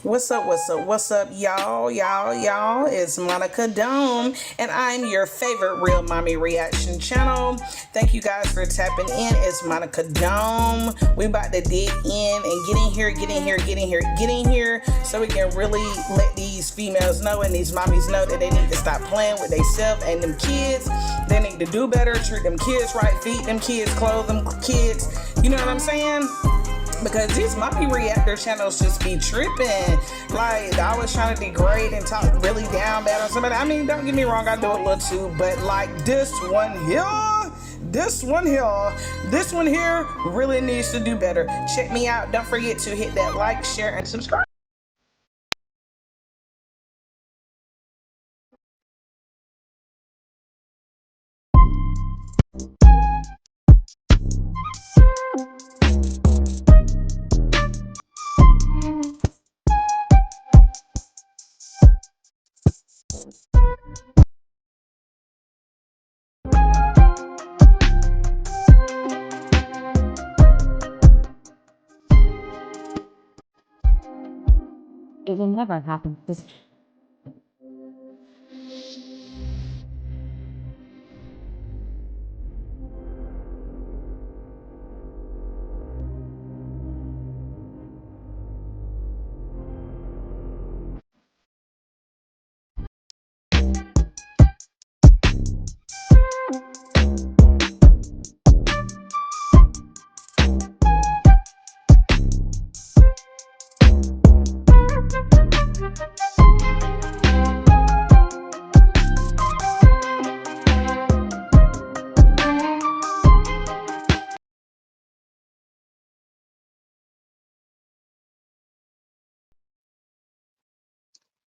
What's up, y'all? It's Monica Dome, and I'm your favorite real mommy reaction channel. Thank you guys for tapping in. It's Monica Dome. We about to dig in and get in here, so we can really let these females know and these mommies know that they need to stop playing with themselves and them kids. They need to do better, treat them kids right, feed them kids, clothe them kids. You know what I'm saying? Because these mommy reactor channels just be tripping. Like, I was trying to degrade and talk really down bad on somebody. I mean, don't get me wrong, I do it a little too, but like this one here really needs to do better. Check me out. Don't forget to hit that like, share, and subscribe. It will never happen.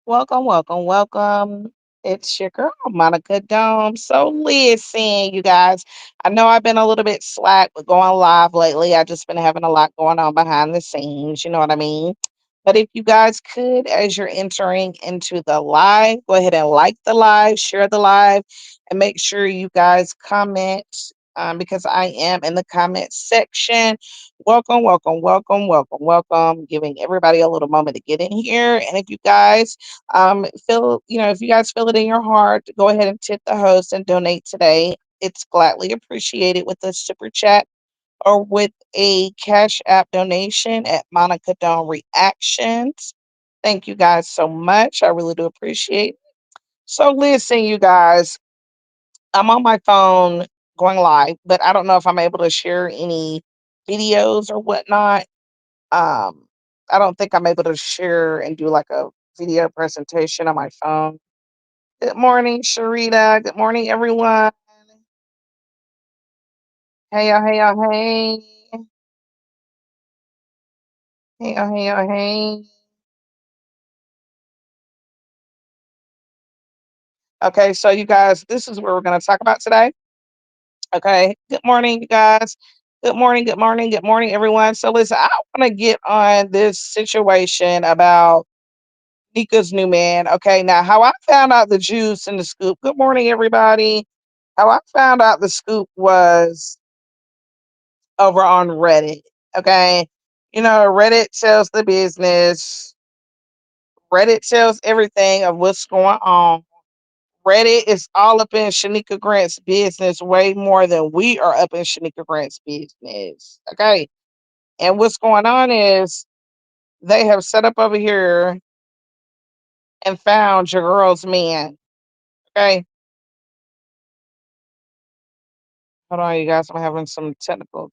Welcome. It's your girl, Monica Dome. So listen, you guys, I know I've been a little bit slack with going live lately. I just been having a lot going on behind the scenes, you know what I mean? But if you guys could, as you're entering into the live, go ahead and like the live, share the live, and make sure you guys comment because I am in the comment section. Welcome. Giving everybody a little moment to get in here. And if you guys if you guys feel it in your heart, go ahead and tip the host and donate today. It's gladly appreciated with a super chat or with a cash app donation at Monica Dawn Reactions. Thank you guys so much. I really do appreciate it. So listen, you guys, I'm on my phone going live, but I don't know if I'm able to share any videos or whatnot. Um, I don't think I'm able to share and do like a video presentation on my phone. Good morning, Sharita. Good morning, everyone. Hey. Hey. Okay, so you guys, this is what we're going to talk about today. Okay, good morning, you guys. Good morning, everyone. So listen, I want to get on this situation about Nika's New Man. Okay, now how I found out the juice and the scoop. Good morning, everybody. How I found out the scoop was over on Reddit. Okay, you know, Reddit tells the business. Reddit tells everything of what's going on. Reddit is all up in Shanika Grant's business way more than we are up in Shanika Grant's business. Okay. And what's going on is they have set up over here and found your girl's man. Okay. Hold on, you guys. I'm having some technical.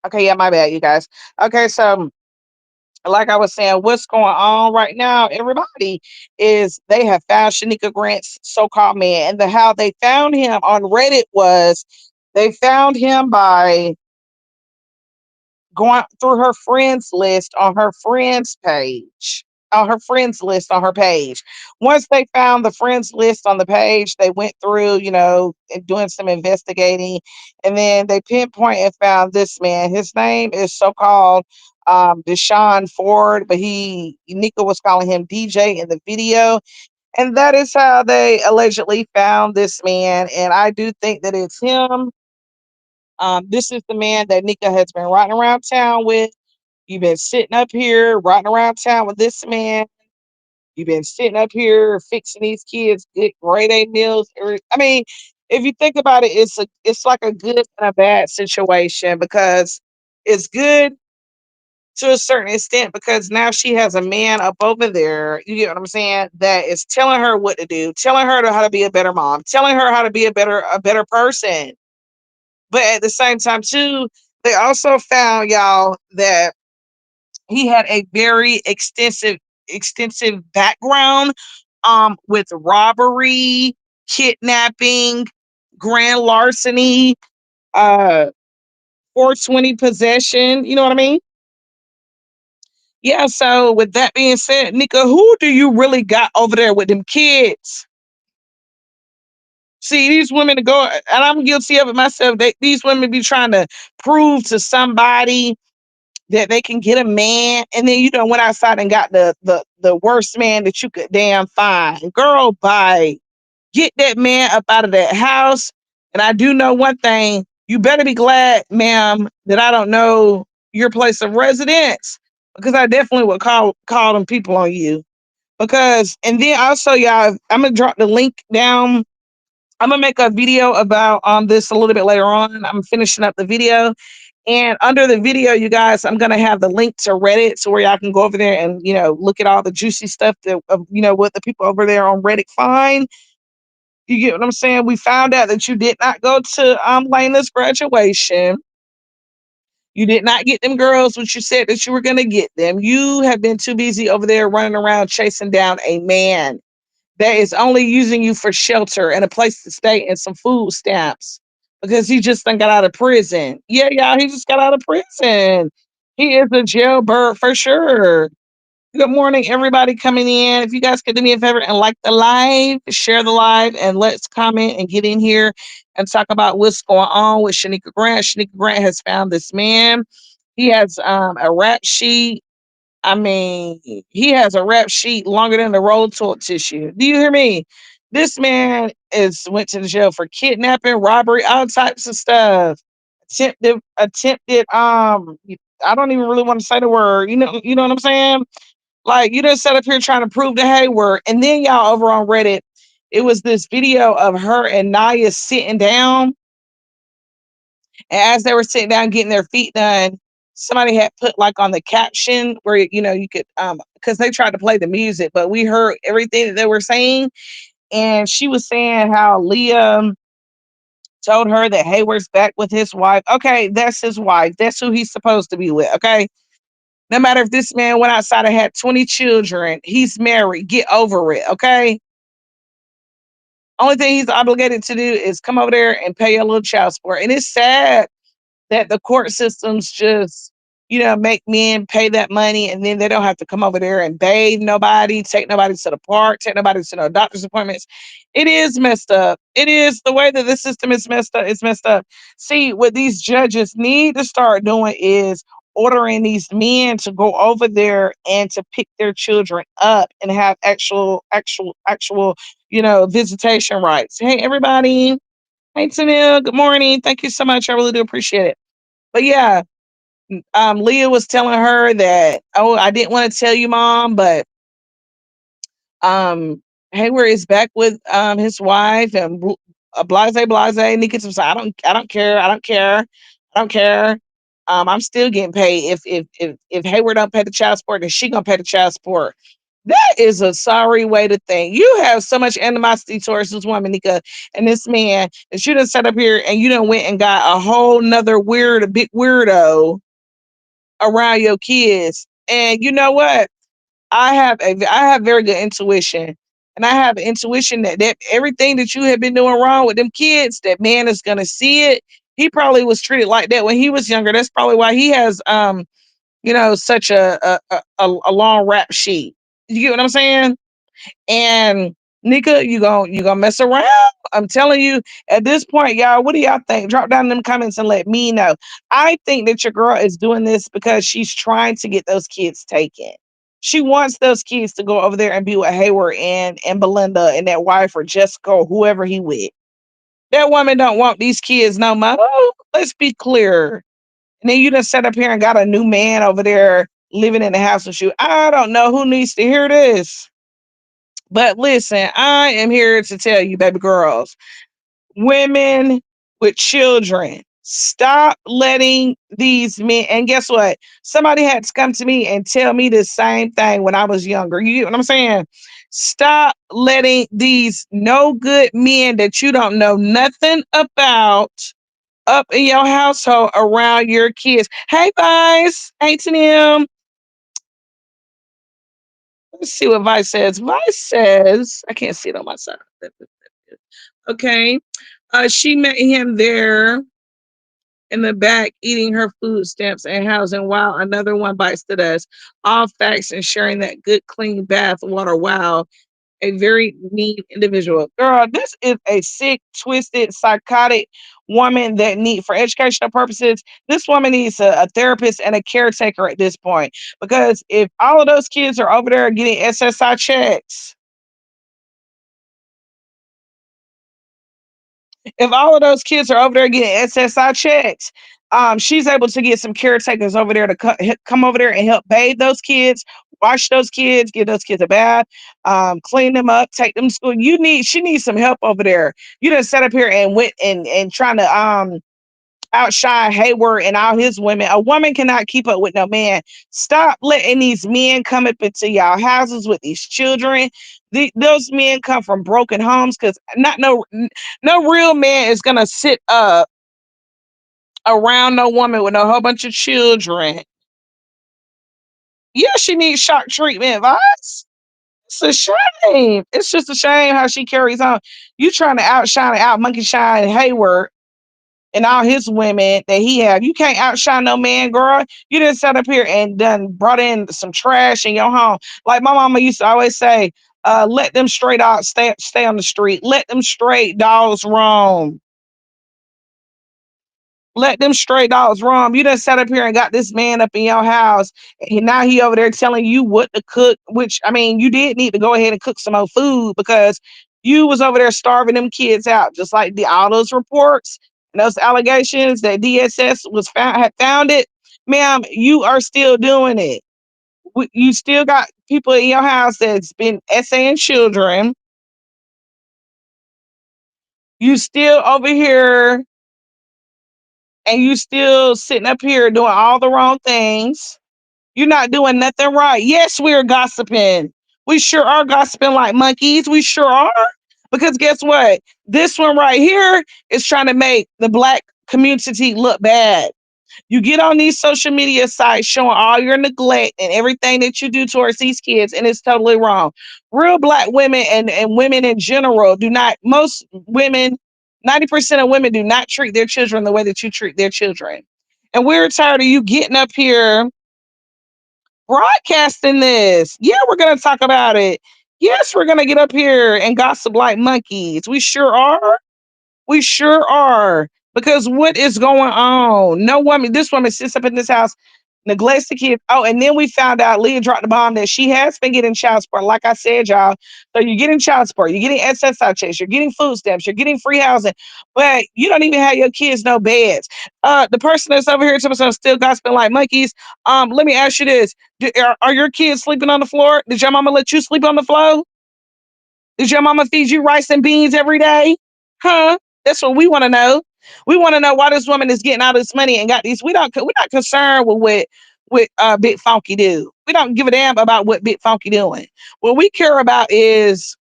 Okay. Yeah, my bad, you guys. Okay. So, like I was saying, what's going on right now, everybody, is they have found Shanika Grant's so-called man. And how they found him on Reddit was they found him by going through her friends list on her friends page. her friends list on her page. Once they found the friends list on the page, they went through, and doing some investigating, and then they pinpoint and found this man. His name is so called Deshaun Ford, but Nika was calling him DJ in the video, and that is how they allegedly found this man. And I do think that it's him. This is the man that Nika has been riding around town with. You've been sitting up here riding around town with this man. You've been sitting up here fixing these kids good grade A meals. I mean, if you think about it, it's like a good and a bad situation, because it's good to a certain extent because now she has a man up over there. You get what I'm saying? That is telling her what to do, telling her how to be a better mom, telling her how to be a better person. But at the same time, too, they also found, y'all, that he had a very extensive background with robbery, kidnapping, grand larceny, uh 420 possession, you know what I mean? Yeah, so with that being said, Nika, who do you really got over there with them kids? See, these women to go, and I'm guilty of it myself. These women be trying to prove to somebody that they can get a man, and then you done went outside and got the worst man that you could damn find. Girl, bye. Get that man up out of that house. And I do know one thing: you better be glad, ma'am, that I don't know your place of residence, because I definitely would call them people on you. Because, and then also, y'all, I'm gonna drop the link down. I'm gonna make a video about this a little bit later on. I'm finishing up the video, and under the video, you guys, I'm gonna have the link to Reddit, so where y'all can go over there and look at all the juicy stuff that what the people over there on Reddit find. You get what I'm saying? We found out that you did not go to Lena's graduation. You did not get them girls what you said that you were gonna get them. You have been too busy over there running around chasing down a man that is only using you for shelter and a place to stay and some food stamps, because he just done got out of prison. Yeah, y'all, he just got out of prison. He is a jailbird for sure. Good morning, everybody coming in. If you guys could do me a favor and like the live, share the live, and let's comment and get in here and talk about what's going on with Shanika Grant. Shanika Grant has found this man. He has a rap sheet. I mean, he has a rap sheet longer than the roll of toilet tissue. Do you hear me? This man is went to the jail for kidnapping, robbery, all types of stuff. Attempted. I don't even really want to say the word. You know what I'm saying? Like, you just sat up here trying to prove to Hayward, and then y'all over on Reddit, it was this video of her and Naya sitting down, and as they were sitting down getting their feet done, somebody had put like on the caption where you could because they tried to play the music, but we heard everything that they were saying, and she was saying how Leah told her that Hayward's back with his wife. Okay, that's his wife. That's who he's supposed to be with. Okay. No matter if this man went outside and had 20 children, he's married. Get over it. Okay. Only thing he's obligated to do is come over there and pay a little child support. And it's sad that the court systems just, make men pay that money, and then they don't have to come over there and bathe nobody, take nobody to the park, take nobody to no doctor's appointments. It is messed up. It is the way that the system is messed up. It's messed up. See, what these judges need to start doing is ordering these men to go over there and to pick their children up and have actual, visitation rights. Hey, everybody. Hey, Tanil. Good morning. Thank you so much. I really do appreciate it. But yeah, Leah was telling her that, oh, I didn't want to tell you, mom, but um, Hayward is back with his wife and blase. Nika was like, I don't care, I don't care. I'm still getting paid. If Hayward don't pay the child support, then she gonna pay the child support. That is a sorry way to think. You have so much animosity towards this woman, Nika, and this man that you done set up here, and you done went and got a whole nother a big weirdo around your kids. And you know what? I have very good intuition. And I have intuition that everything that you have been doing wrong with them kids, that man is gonna see it. He probably was treated like that when he was younger. That's probably why he has such a long rap sheet. You get what I'm saying? And Nika, you gonna mess around. I'm telling you, at this point, y'all, what do y'all think? Drop down in them comments and let me know. I think that your girl is doing this because she's trying to get those kids taken. She wants those kids to go over there and be with Hayward and Belinda and that wife or Jessica or whoever he with. That woman don't want these kids no more. Let's be clear. And then you done set up here and got a new man over there living in the house with you. I don't know who needs to hear this. But listen, I am here to tell you, baby girls, women with children, stop letting these men. And guess what? Somebody had to come to me and tell me the same thing when I was younger. You get what I'm saying? Stop letting these no good men that you don't know nothing about up in your household around your kids. Hey, guys. Hey, to them. Let's see what Vice says. Vice says, I can't see it on my side. Okay. She met him there in the back eating her food stamps and housing while another one bites the dust. All facts and sharing that good, clean bath water. Wow. A very mean individual. Girl, this is a sick, twisted, psychotic woman that need for educational purposes. This woman needs a therapist and a caretaker at this point. Because if all of those kids are over there getting SSI checks, if all of those kids are over there getting SSI checks, she's able to get some caretakers over there to come over there and help bathe those kids, wash those kids, give those kids a bath, clean them up, take them to school. She needs some help over there. You done set up here and went and trying to outshine Hayward and all his women. A woman cannot keep up with no man. Stop letting these men come up into y'all houses with these children. Those men come from broken homes because not no real man is gonna sit up around no woman with a whole bunch of children. Yeah, she needs shock treatment, Vice. It's a shame. It's just a shame how she carries on. You trying to outshine and out monkey shine Hayward and all his women that he have. You can't outshine no man, girl. You didn't set up here and done brought in some trash in your home. Like my mama used to always say, let them stray dogs stay on the street. Let them stray dogs roam. Let them stray dogs roam. You done set up here and got this man up in your house, and now he over there telling you what to cook. Which I mean, you did need to go ahead and cook some more food because you was over there starving them kids out, just like all those reports and those allegations that DSS was had found it. Ma'am, you are still doing it. You still got people in your house that's been essaying children. You still over here and you still sitting up here doing all the wrong things. You're not doing nothing right. Yes, we're gossiping. We sure are gossiping like monkeys. We sure are. Because guess what? This one right here is trying to make the black community look bad. You get on these social media sites showing all your neglect and everything that you do towards these kids, and it's totally wrong. Real black women and women in general do not, most women, 90% of women do not treat their children the way that you treat their children. And we're tired of you getting up here broadcasting this. Yeah, we're going to talk about it. Yes, we're going to get up here and gossip like monkeys. We sure are. We sure are. Because what is going on? No woman, this woman sits up in this house, neglects the kids. Oh, and then we found out Leah dropped the bomb that she has been getting child support. Like I said, y'all. So you're getting child support, you're getting SSI checks, you're getting food stamps, you're getting free housing, but you don't even have your kids no beds. The person that's over here to us still gossiping like monkeys. Let me ask you this: are your kids sleeping on the floor? Did your mama let you sleep on the floor? Did your mama feed you rice and beans every day? Huh? That's what we want to know. We want to know why this woman is getting all this money and got these. We're not concerned with what Big Funky do. We don't give a damn about what Big Funky doing. What we care about is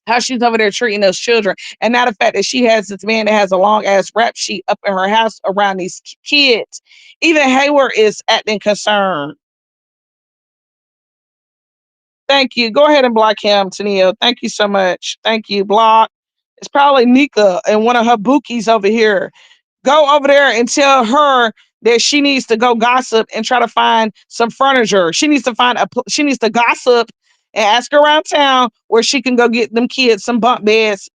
how she's over there treating those children, and not the fact that she has this man that has a long ass rap sheet up in her house around these kids. Even Hayward is acting concerned. Thank you. Go ahead and block him, Tennille. Thank you so much. Thank you. Block. It's probably Nika and one of her bookies over here. Go over there and tell her that she needs to go gossip and try to find some furniture. She needs to she needs to gossip and ask around town where she can go get them kids some bunk beds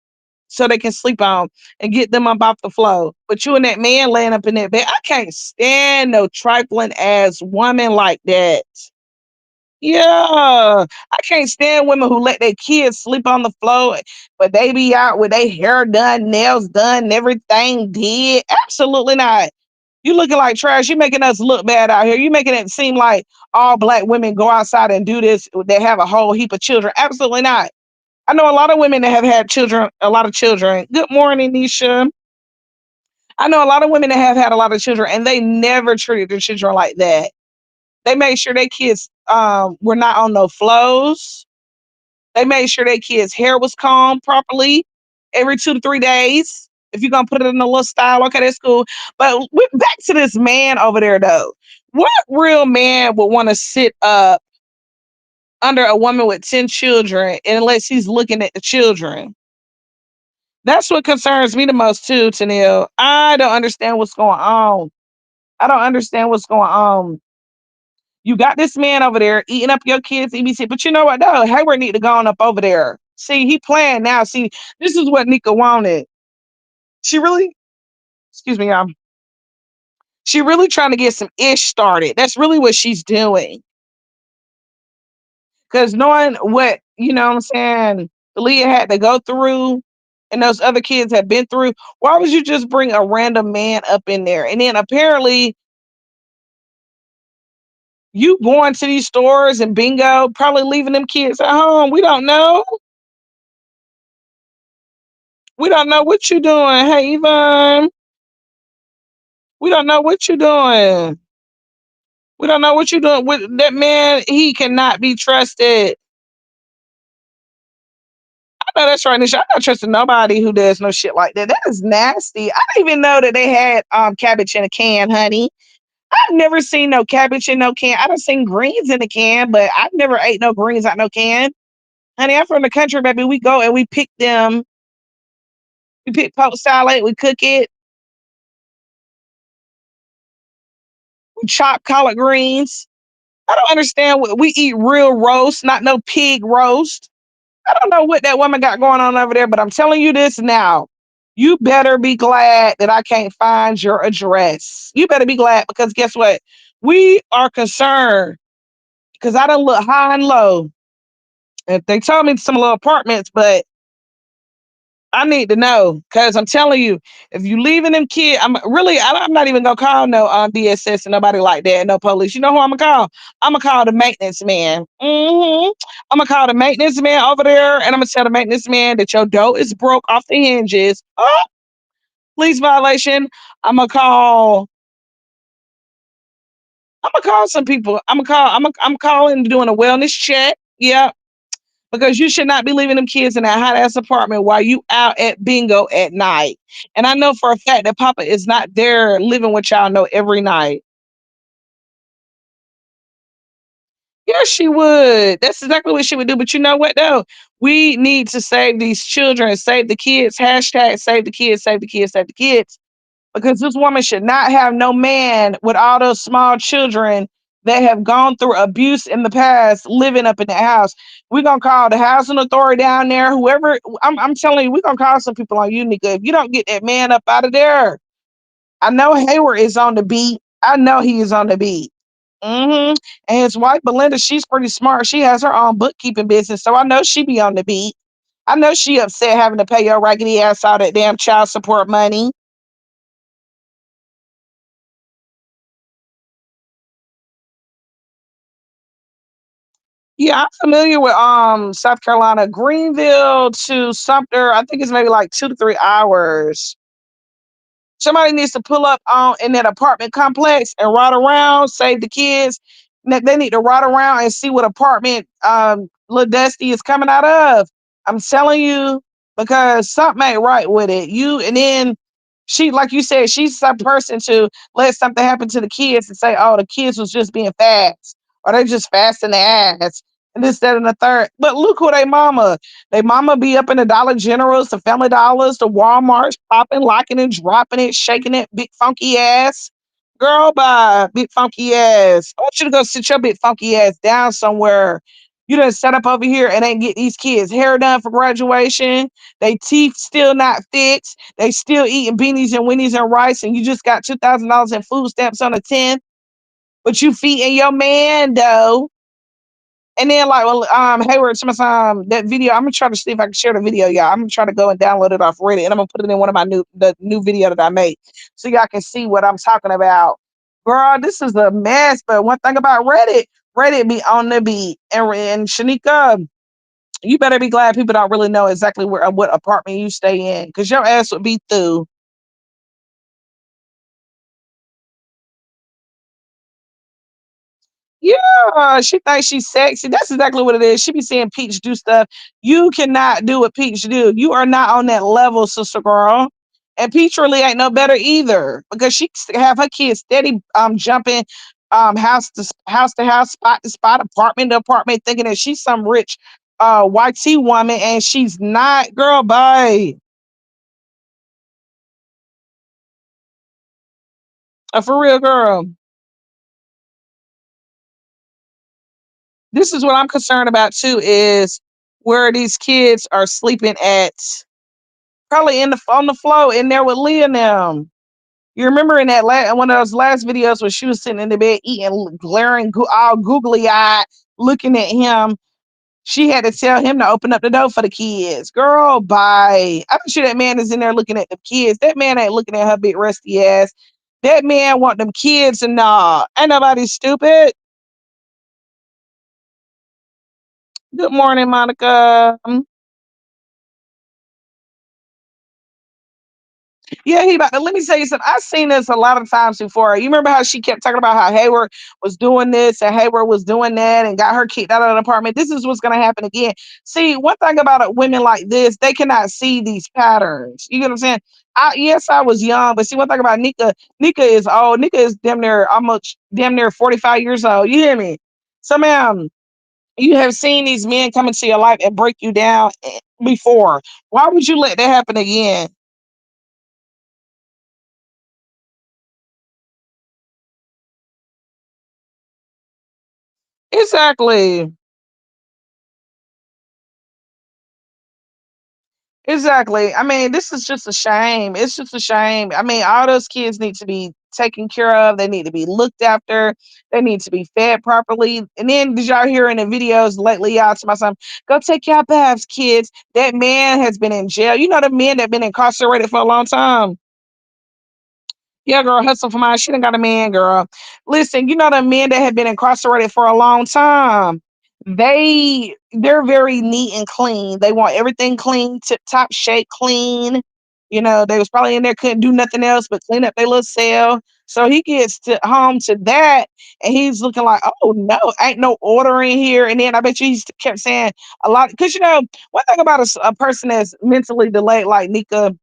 so they can sleep on and get them up off the floor. But you and that man laying up in that bed, I can't stand no trifling ass woman like that. Yeah, I can't stand women who let their kids sleep on the floor, but they be out with their hair done, nails done, and everything did. Absolutely not. You looking like trash. You making us look bad out here. You making it seem like all black women go outside and do this. They have a whole heap of children. Absolutely not. I know a lot of women that have had children, a lot of children. Good morning, Nisha. I know a lot of women that have had a lot of children, and they never treated their children like that. They made sure their kids were not on no flows. They made sure their kids' hair was combed properly every 2 to 3 days. If you're gonna put it in a little style, okay, that's cool. But we back to this man over there though. What real man would want to sit up under a woman with 10 children unless he's looking at the children? That's what concerns me the most too, Tanil. I don't understand what's going on. I don't understand what's going on. You got this man over there eating up your kids' EBC, but you know what though? Hayward need to go on up over there. See, he playing now. See, this is what Nika wanted. She really, excuse me, she really trying to get some ish started. That's really what she's doing. Because knowing what, you know what I'm saying, Leah had to go through and those other kids have been through, why would you just bring a random man up in there? And then apparently you going to these stores and bingo, probably leaving them kids at home. We don't know. We don't know what you doing. Hey, Yvonne, we don't know what you doing. We don't know what you doing with that man. He cannot be trusted. I know that's right, Nisha. I'm not trusting nobody who does no shit like that. That is nasty. I didn't even know that they had cabbage in a can, honey. I've never seen no cabbage in no can. I done seen greens in a can, but I've never ate no greens out no can. Honey, I'm from the country, baby. We go and we pick them. We pick poke salad. We cook it. We chop collard greens. I don't understand what we eat real roast, not no pig roast. I don't know what that woman got going on over there, but I'm telling you this now. You better be glad that I can't find your address. You better be glad because guess what? We are concerned because I don't look high and low. And they told me some little apartments, but I need to know because I'm telling you, if you leaving them kids, I'm not even gonna call no DSS and nobody like that, no police. You know who I'm gonna call? I'm gonna call the maintenance man. I'm gonna call the maintenance man over there, and I'm gonna tell the maintenance man that your door is broke off the hinges. Oh, police violation. I'm gonna call. I'm gonna call some people. I'm calling doing a wellness check. Yeah, because you should not be leaving them kids in that hot ass apartment while you out at bingo at night. And I know for a fact that Papa is not there living with y'all know every night. Yes, she would. That's exactly what she would do. But you know what though? We need to save these children, save the kids. Hashtag save the kids, save the kids, save the kids. Because this woman should not have no man with all those small children that have gone through abuse in the past living up in the house. We're gonna call the housing authority down there, whoever. I'm telling you, we're gonna call some people on you, Nika. If you don't get that man up out of there, I know Hayward is on the beat. I know he is on the beat. And his wife Belinda, she's pretty smart. She has her own bookkeeping business, so I know she be on the beat. I know she upset having to pay your raggedy ass all that damn child support money. Yeah, I'm familiar with South Carolina, Greenville to Sumter. I think it's maybe like 2 to 3 hours. Somebody needs to pull up on in that apartment complex and ride around, save the kids. They need to ride around and see what apartment Lil Dusty is coming out of. I'm telling you, because something ain't right with it. You and then she, like you said, she's some person to let something happen to the kids and say, "Oh, the kids was just being fast, or they just fasting their ass." And this, that, and the third. But look who they mama. They mama be up in the Dollar Generals, the Family Dollars, the Walmarts, popping, locking and dropping it, shaking it, big funky ass. Girl, bye, big funky ass. I want you to go sit your big funky ass down somewhere. You done set up over here and ain't get these kids hair done for graduation. They teeth still not fixed. They still eating beanies and winnies and rice, and you just got $2,000 in food stamps on the 10th. But you feeding your man though. And then like well, Hayward, some that video. I'm gonna try to see if I can share the video, y'all. I'm gonna try to go and download it off Reddit, and I'm gonna put it in one of my new video that I made, so y'all can see what I'm talking about. Girl, this is a mess. But one thing about Reddit, Reddit be on the beat. And Shanika, you better be glad people don't really know exactly where what apartment you stay in, because your ass would be through. Yeah, she thinks she's sexy. That's exactly what it is. She be seeing Peach do stuff you cannot do what Peach do. You are not on that level, sister girl. And Peach really ain't no better either, because she have her kids steady jumping house to house, spot to spot, apartment to apartment, thinking that she's some rich YT woman, and she's not. Girl, bye. For real, girl. This is what I'm concerned about too, is where these kids are sleeping at, probably in the on the floor in there with Leah now. You remember in that one of those last videos where she was sitting in the bed eating, glaring, all googly eyed, looking at him. She had to tell him to open up the door for the kids. Girl, bye. I'm sure that man is in there looking at the kids. That man ain't looking at her big rusty ass. That man want them kids, and nah, ain't nobody stupid. Good morning, Monica. Yeah, he about to, let me tell you something. I've seen this a lot of times before. You remember how she kept talking about how Hayward was doing this and Hayward was doing that and got her kicked out of the apartment. This is what's going to happen again. See, one thing about women like this, they cannot see these patterns. You get what I'm saying? Yes, I was young, but see, one thing about Nika, Nika is old. Nika is damn near almost damn near 45 years old. You hear me? So, ma'am, you have seen these men come into your life and break you down before. Why would you let that happen again? Exactly. Exactly. I mean, this is just a shame. It's just a shame. I mean, all those kids need to be taken care of. They need to be looked after. They need to be fed properly. And then, did y'all hear in the videos lately, y'all to my son, go take your baths, kids. That man has been in jail. You know the men that been incarcerated for a long time. Yeah, girl, hustle for mine. She done got a man, girl. Listen, you know the men that have been incarcerated for a long time. They're very neat and clean. They want everything clean, tip top shape, clean. You know, they was probably in there, couldn't do nothing else but clean up their little cell. So he gets to home to that, and he's looking like, oh no, ain't no order in here. And then I bet you he kept saying a lot, because you know one thing about a person that's mentally delayed like Nika,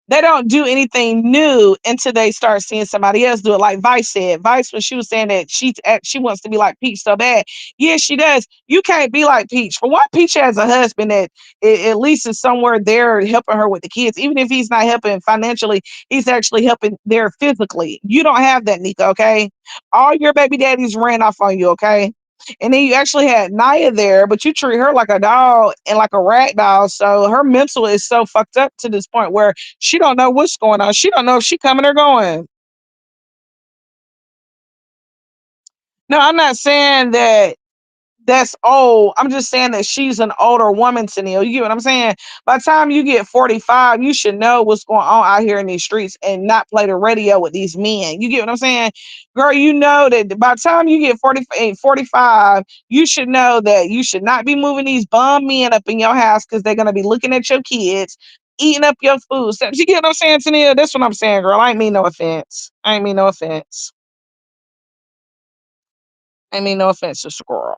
they don't do anything new until they start seeing somebody else do it. Like Vice said, Vice, when she was saying that she wants to be like Peach so bad. Yes, she does. You can't be like Peach. For one, Peach has a husband that at least is somewhere there helping her with the kids. Even if he's not helping financially, he's actually helping there physically. You don't have that, Nika, okay? All your baby daddies ran off on you, okay? And then you actually had Naya there, but you treat her like a doll and like a rag doll. So her mental is so fucked up to this point where she don't know what's going on. She don't know if she coming or going. No, I'm not saying that that's old. I'm just saying that she's an older woman, Tennille. You get what I'm saying? By the time you get 45, you should know what's going on out here in these streets and not play the radio with these men. You get what I'm saying? Girl, you know that by the time you get 45, you should know that you should not be moving these bum men up in your house, because they're going to be looking at your kids, eating up your food. So, you get what I'm saying, Tennille? That's what I'm saying, girl. I ain't mean no offense. I ain't mean no offense. I ain't mean no offense to squirrel.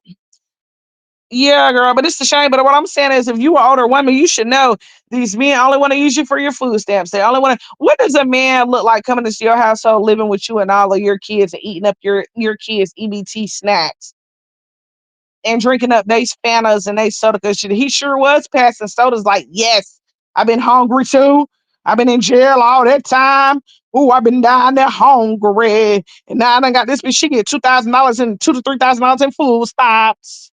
Yeah, girl, but it's a shame. But what I'm saying is, if you are older woman, you should know these men only want to use you for your food stamps. They only want to. What does a man look like coming into your household, living with you and all of your kids, and eating up your kids' EBT snacks and drinking up they Fantas and they soda? Because he sure was passing sodas. Like, yes, I've been hungry too. I've been in jail all that time. Ooh, I've been down there hungry. And now I done got this bitch. She get $2,000 and $2,000 to $3,000 in food stops.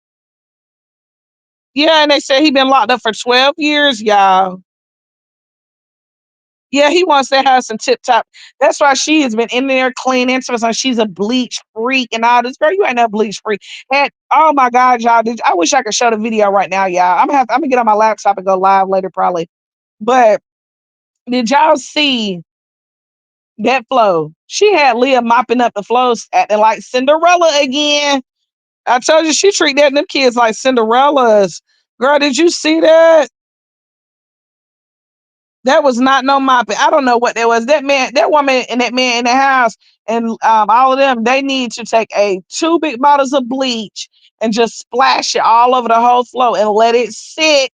Yeah, and they said he been locked up for 12 years, y'all. Yeah, he wants to have some tip top. That's why she has been in there cleaning. So she's a bleach freak and all this. Girl, you ain't no bleach freak. And oh my God, y'all, I wish I could show the video right now, y'all. I'm gonna get on my laptop and go live later, probably. But did y'all see that flow? She had Leah mopping up the flows, acting like Cinderella again. I told you she treat them kids like Cinderellas. Girl, did you see that? That was not no mopping. I don't know what that was. That man, that woman, and that man in the house, and all of them. They need to take a 2 big bottles of bleach and just splash it all over the whole floor and let it sit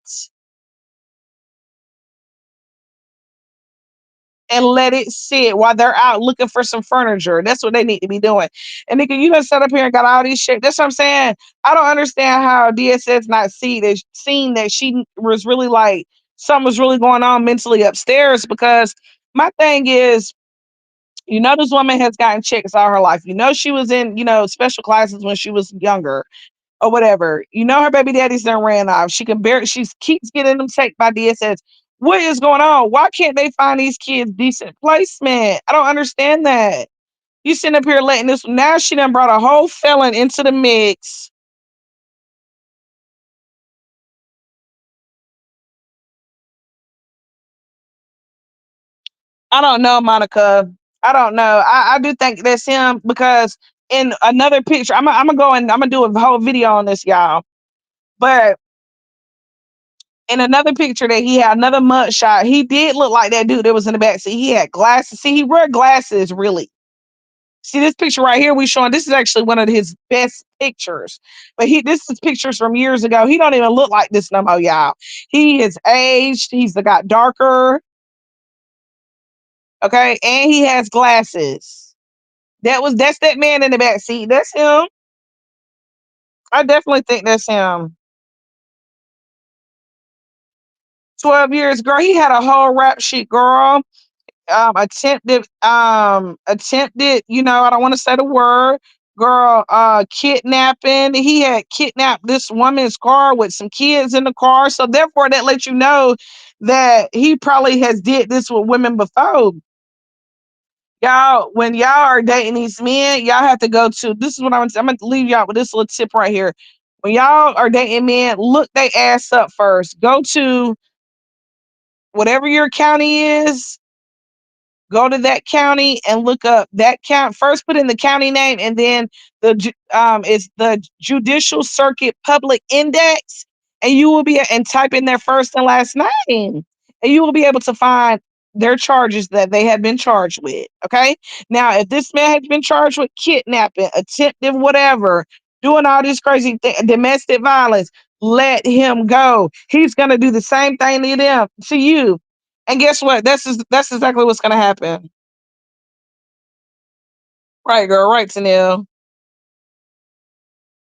while they're out looking for some furniture. That's what they need to be doing. And nigga, you done set up here and got all these shit. That's what I'm saying. I don't understand how DSS not seen that she was really like something was really going on mentally upstairs. Because my thing is, this woman has gotten chicks all her life. She was in, special classes when she was younger or whatever. Her baby daddy's done ran off. She keeps getting them taken by DSS. What is going on? Why can't they find these kids decent placement? I don't understand that. You sitting up here letting this, now she done brought a whole felon into the mix. I don't know, Monica. I don't know. I do think that's him because in another picture, I'm gonna go and I'm gonna do a whole video on this, y'all. But in another picture that he had another mug shot, he did look like that dude that was in the back seat. He had glasses. See, he wear glasses really. See this picture right here we showing. This is actually one of his best pictures. But this is pictures from years ago. He don't even look like this no more, y'all. He is aged. He's got darker. Okay, and he has glasses. That's that man in the back seat. That's him. I definitely think that's him. 12 years, girl. He had a whole rap sheet, girl. Attempted, I don't want to say the word, girl, kidnapping. He had kidnapped this woman's car with some kids in the car. So therefore that lets you know that he probably has did this with women before. Y'all, when y'all are dating these men, y'all have to go to, this is what I'm gonna leave y'all with this little tip right here. When y'all are dating men, look they ass up first. Go to whatever your county is. Go to that county and look up that count. First, put in the county name, and then it's the Judicial Circuit Public Index, and you will be and type in their first and last name, and you will be able to find their charges that they have been charged with. Okay. Now, if this man has been charged with kidnapping, attempted, whatever, doing all this crazy domestic violence, let him go. He's gonna do the same thing to you. And guess what? That's exactly what's gonna happen. Right, girl. Right, Tanil.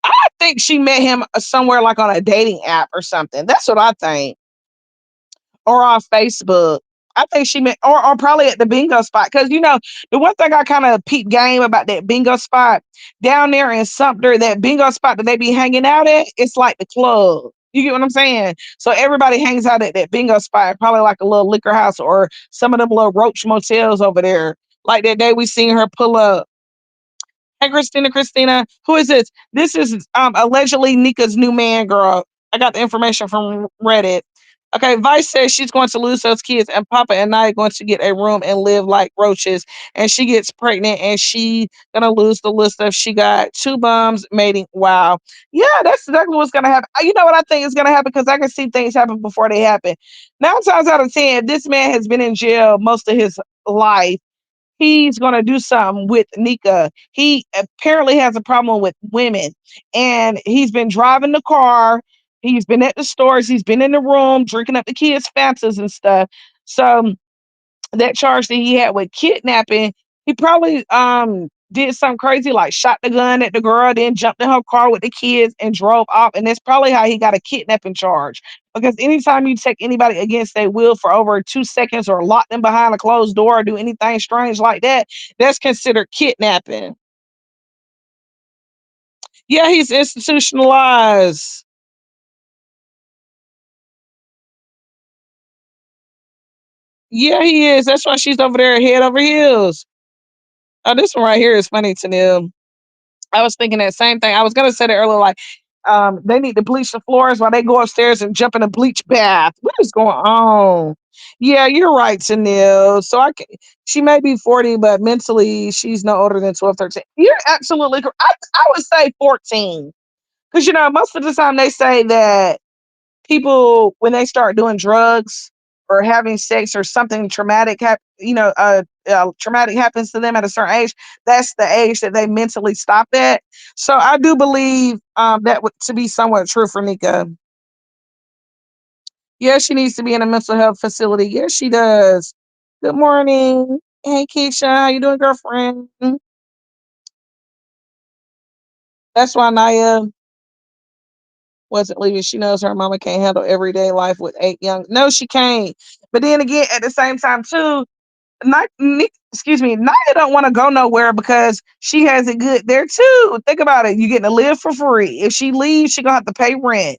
I think she met him somewhere like on a dating app or something. That's what I think. Or on Facebook. I think she met, or probably at the bingo spot. Because the one thing I kind of peep game about that bingo spot down there in Sumter, that bingo spot that they be hanging out at, it's like the club. You get what I'm saying? So everybody hangs out at that bingo spot, probably like a little liquor house or some of them little roach motels over there. Like that day we seen her pull up. Hey, Christina, Christina, who is this? This is allegedly Nika's new man, girl. I got the information from Reddit. Okay, Vice says she's going to lose those kids, and Papa and I are going to get a room and live like roaches. And she gets pregnant, and she gonna lose the list of she got two bums mating. Wow, yeah, that's exactly what's gonna happen. You know what I think is gonna happen because I can see things happen before they happen. 9 times out of 10, this man has been in jail most of his life. He's going to do something with Nika. He apparently has a problem with women, and he's been driving the car. He's been at the stores. He's been in the room drinking up the kids' Fantas and stuff. So that charge that he had with kidnapping, he probably did something crazy, like shot the gun at the girl, then jumped in her car with the kids and drove off. And that's probably how he got a kidnapping charge. Because anytime you take anybody against their will for over 2 seconds or lock them behind a closed door or do anything strange like that, that's considered kidnapping. Yeah, he's institutionalized. Yeah, he is. That's why she's over there head over heels. Oh, this one right here is funny to them. I was thinking that same thing. I was gonna say that earlier, like, they need to bleach the floors while they go upstairs and jump in a bleach bath. What is going on? Yeah, you're right, Chanel. So she may be 40, but mentally she's no older than 12, 13. You're absolutely correct. I would say 14. Because most of the time they say that people when they start doing drugs or having sex or something traumatic traumatic happens to them at a certain age, that's the age that they mentally stop at. So I do believe that to be somewhat true for Nika. Yes, she needs to be in a mental health facility. Yes, she does. Good morning. Hey, Keisha, how you doing, girlfriend? That's why Naya wasn't leaving. She knows her mama can't handle everyday life with 8 young. No, she can't. But then again, at the same time, too, Naya don't want to go nowhere because she has it good there too. Think about it. You getting to live for free. If she leaves, she gonna have to pay rent.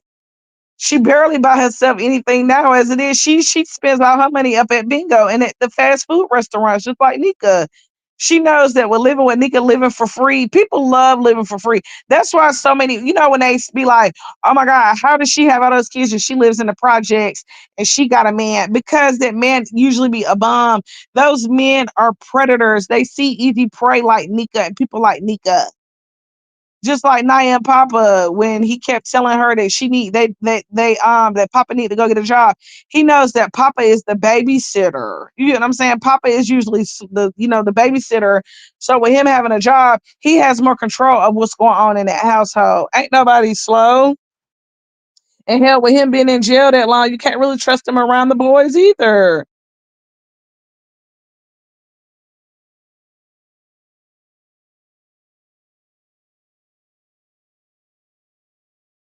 She barely buy herself anything now as it is. She spends all her money up at bingo and at the fast food restaurants, just like Nika. She knows that we're living with Nika living for free. People love living for free. That's why so many, when they be like, oh my God, how does she have all those kids and she lives in the projects and she got a man? Because that man usually be a bum. Those men are predators. They see easy prey like Nika and people like Nika, just like Nia and Papa when he kept telling her that she need that Papa need to go get a job. He knows that Papa is the babysitter. You know what I'm saying? Papa is usually the babysitter. So with him having a job, he has more control of what's going on in that household. Ain't nobody slow. And hell, with him being in jail that long, you can't really trust him around the boys either.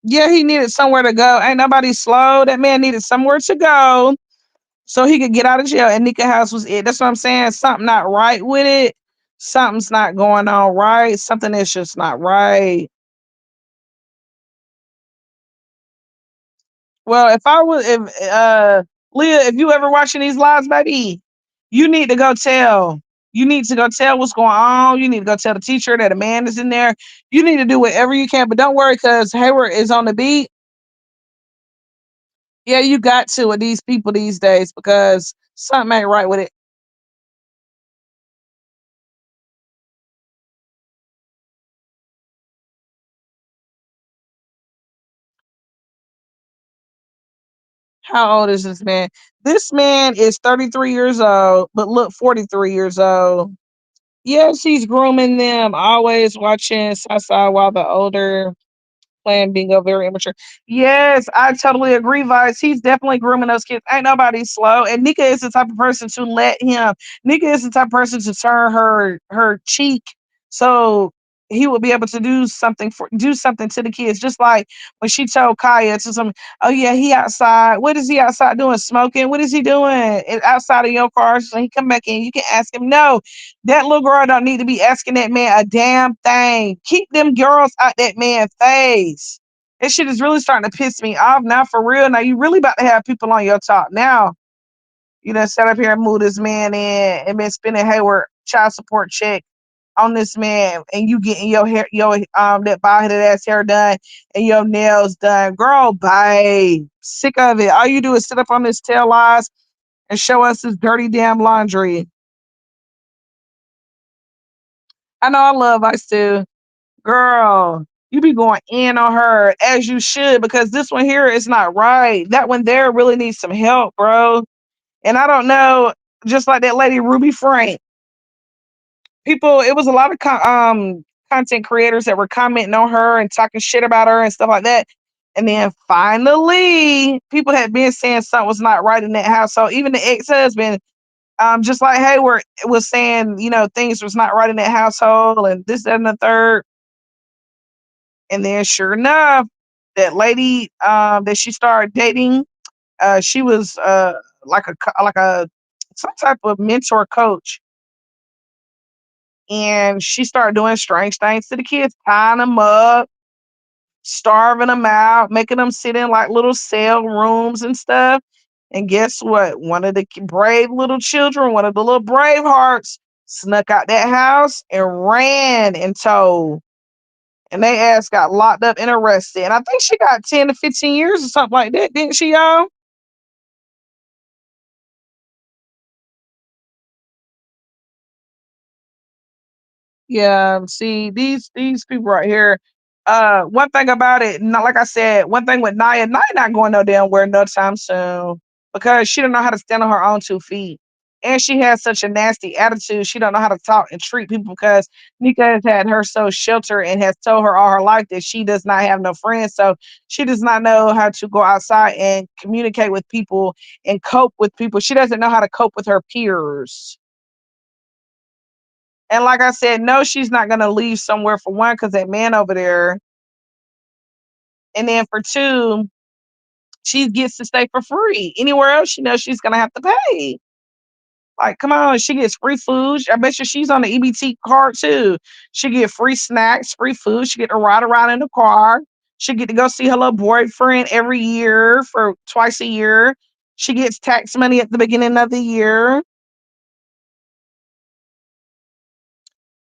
Yeah, he needed somewhere to go. Ain't nobody slow. That man needed somewhere to go so he could get out of jail. And Nika House was it. That's what I'm saying. Something not right with it. Something's not going on right. Something is just not right. Well, if Leah, if you ever watching these lives, baby, you need to go tell. You need to go tell what's going on. You need to go tell the teacher that a man is in there. You need to do whatever you can, but don't worry because Hayward is on the beat. Yeah, you got to with these people these days because something ain't right with it. How old is this man? This man is 33 years old, but look 43 years old. Yes, he's grooming them, always watching Sasa while the older playing bingo, very immature. Yes, I totally agree, Vice. He's definitely grooming those kids. Ain't nobody slow. And Nika is the type of person to let him. Nika is the type of person to turn her cheek so he will be able to do something to the kids. Just like when she told Kaya to some, oh yeah, he outside. What is he outside doing? Smoking? What is he doing outside of your car? So he come back in. You can ask him. No, that little girl don't need to be asking that man a damn thing. Keep them girls out that man's face. This shit is really starting to piss me off now for real. Now you really about to have people on your top now. You done set up here and move this man in and been spending Hayward child support check on this man and you getting your hair your that bald headed ass hair done and your nails done. Girl, bye. Sick of it. All you do is sit up on this tail lies and show us this dirty damn laundry. I know I love Ice too. Girl, you be going in on her as you should because this one here is not right. That one there really needs some help, bro. And I don't know, just like that lady Ruby Frank, people, it was a lot of content creators that were commenting on her and talking shit about her and stuff like that. And then finally, people had been saying something was not right in that household. Even the ex husband Just like Hayward was saying, things was not right in that household and this, that, and the third. And then sure enough, that lady that she started dating, she was like a some type of mentor coach, and she started doing strange things to the kids, tying them up, starving them out, making them sit in like little cell rooms and stuff. And guess what? One of the brave little children, one of the little brave hearts, snuck out that house and ran and told. And they ass got locked up and arrested. And I think she got 10 to 15 years or something like that, didn't she, y'all? Yeah, see these people right here. One thing about it, not like I said, one thing with Nia not going no damn where no time soon because she don't know how to stand on her own 2 feet. And she has such a nasty attitude. She don't know how to talk and treat people because Nika has had her so sheltered and has told her all her life that she does not have no friends. So she does not know how to go outside and communicate with people and cope with people. She doesn't know how to cope with her peers. And like I said, no, she's not gonna leave somewhere for one, because that man over there. And then for two, she gets to stay for free. Anywhere else, she knows she's gonna have to pay. Like, come on, she gets free food. I bet you she's on the EBT card too. She get free snacks, free food. She get to ride around in the car. She get to go see her little boyfriend every year for twice a year. She gets tax money at the beginning of the year.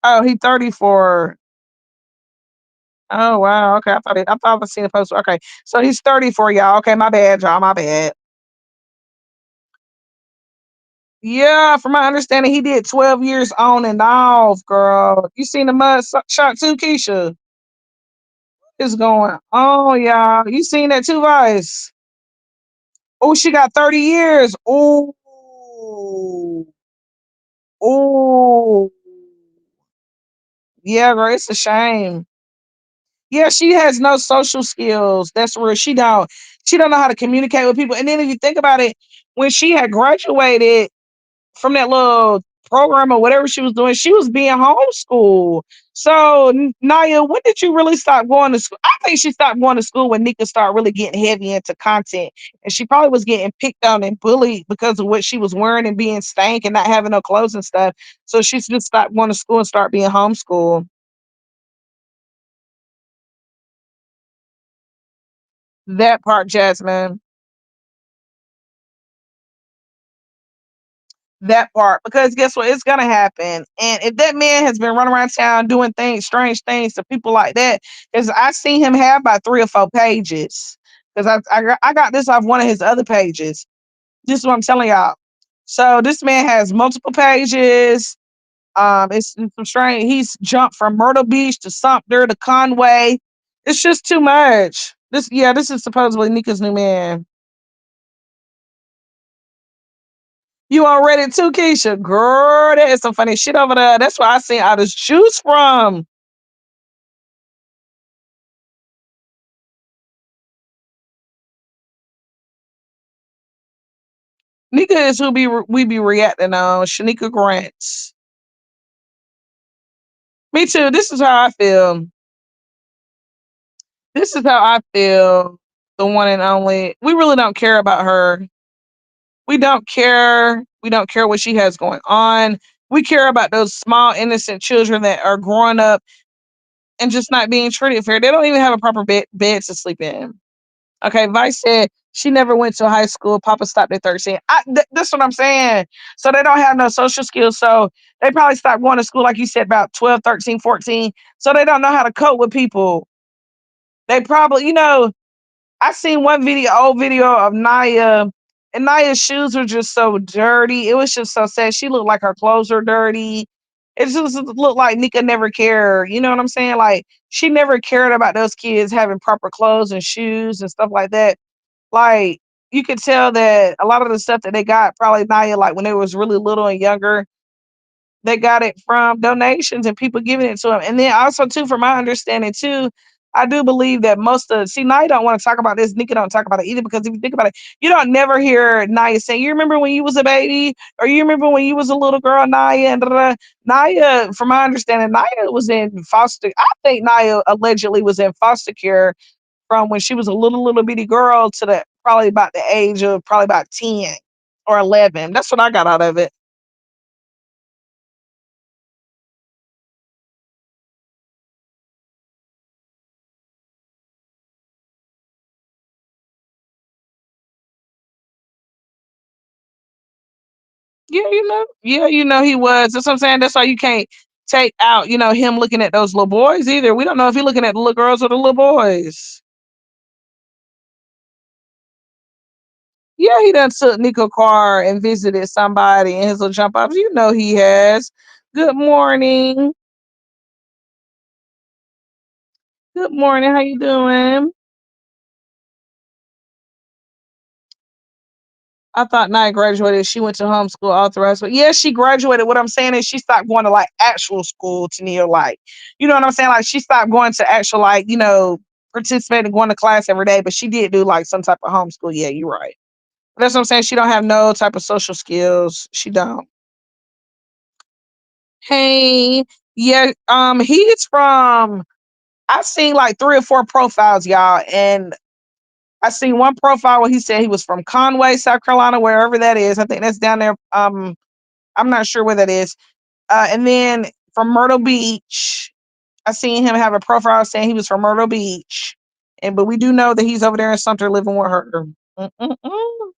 Oh, he 34. Oh wow. Okay. I thought I seen a post. Okay. So he's 34, y'all. Okay, my bad, y'all. My bad. Yeah, from my understanding, he did 12 years on and off, girl. You seen the shot too, Keisha? It's going on, y'all. You seen that too, Vice? Oh, she got 30 years. Oh, oh. Yeah, girl, it's a shame. Yeah, she has no social skills. That's where she don't know how to communicate with people. And then if you think about it, when she had graduated from that little program or whatever she was doing, she was being homeschooled. So Naya, when did you really stop going to school? I think she stopped going to school when Nika started really getting heavy into content. And she probably was getting picked on and bullied because of what she was wearing and being stank and not having no clothes and stuff. So she just stopped going to school and start being homeschooled. That part, Jasmine. That part, because guess what? It's gonna happen. And if that man has been running around town doing things, strange things to people like that, because I seen him have about 3 or 4 pages. Because I got this off one of his other pages. This is what I'm telling y'all. So this man has multiple pages. It's some strange. He's jumped from Myrtle Beach to Sumter to Conway. It's just too much. This is supposedly Nika's new man. You on Reddit too, Keisha? Girl, that is some funny shit over there. That's where I seen all this juice from. Nika is who we be reacting on. Shanika Grants. Me too. This is how I feel. This is how I feel. The one and only. We really don't care about her. We don't care. We don't care what she has going on. We care about those small, innocent children that are growing up and just not being treated fair. They don't even have a proper bed to sleep in. Okay, Vice said she never went to high school. Papa stopped at 13. That's what I'm saying. So they don't have no social skills. So they probably stopped going to school, like you said, about 12, 13, 14. So they don't know how to cope with people. They probably, I seen one old video of Naya, and Naya's shoes were just so dirty. It was just so sad. She looked like her clothes were dirty. It just looked like Nika never cared. You know what I'm saying? Like she never cared about those kids having proper clothes and shoes and stuff like that. Like, you could tell that a lot of the stuff that they got probably Naya, like when they was really little and younger, they got it from donations and people giving it to them. And then also too, from my understanding too, I do believe that most of see Nia don't want to talk about this. Nika don't talk about it either because if you think about it, you don't never hear Nia saying, "You remember when you was a baby, or you remember when you was a little girl, Nia?" And da, da, da." Nia, from my understanding, Nia was in foster. I think Nia allegedly was in foster care from when she was a little bitty girl to the probably about the age of probably about 10 or 11. That's what I got out of it. Yeah, he was. That's what I'm saying. That's why you can't take out, him looking at those little boys either. We don't know if he's looking at the little girls or the little boys. Yeah, he done took Nico car and visited somebody in his little jump ups. You know he has. Good morning. Good morning. How you doing? I thought Nia graduated. She went to homeschool all throughout school. Yeah, she graduated. What I'm saying is she stopped going to like actual school to Neil. Like, you know what I'm saying? Like she stopped going to actual like, participating, going to class every day, but she did do like some type of homeschool. Yeah, you're right. That's what I'm saying. She don't have no type of social skills. She don't. Hey, yeah, he's from I've seen like three or four profiles, y'all, and I seen one profile where he said he was from Conway, South Carolina, wherever that is. I think that's down there. I'm not sure where that is. And then from Myrtle Beach, I seen him have a profile saying he was from Myrtle Beach. And but we do know that he's over there in Sumter living with her. Mm-mm-mm.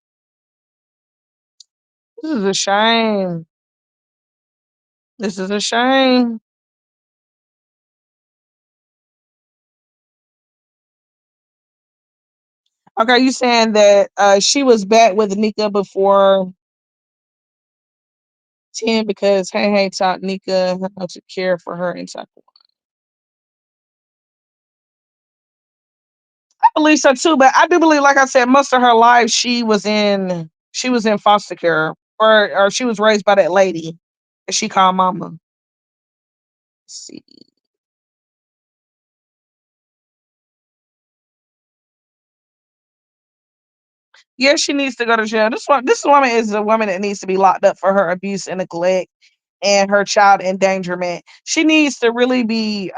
This is a shame. This is a shame. Okay, you saying that she was back with Nika before 10 because hey taught Nika how to care for her inside. I believe so too, but I do believe, like I said, most of her life she was in foster care, or she was raised by that lady that she called mama. Let's see. Yeah, she needs to go to jail. This woman is a woman that needs to be locked up for her abuse and neglect and her child endangerment. She needs to really be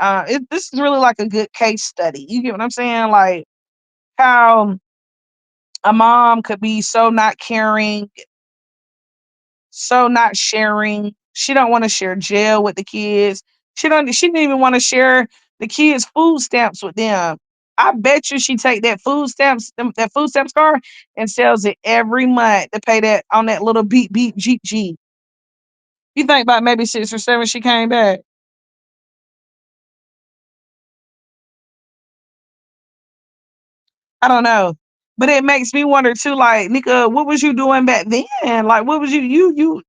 this is really like a good case study. You get what I'm saying? Like how a mom could be so not caring, so not sharing. She don't want to share jail with the kids. She didn't even want to share the kids' food stamps with them. I bet you she take that food stamps card and sells it every month to pay that on that little beep beep jeep jeep. You think about maybe 6 or 7 she came back. I don't know. But it makes me wonder too, like, Nika, what was you doing back then? Like what was you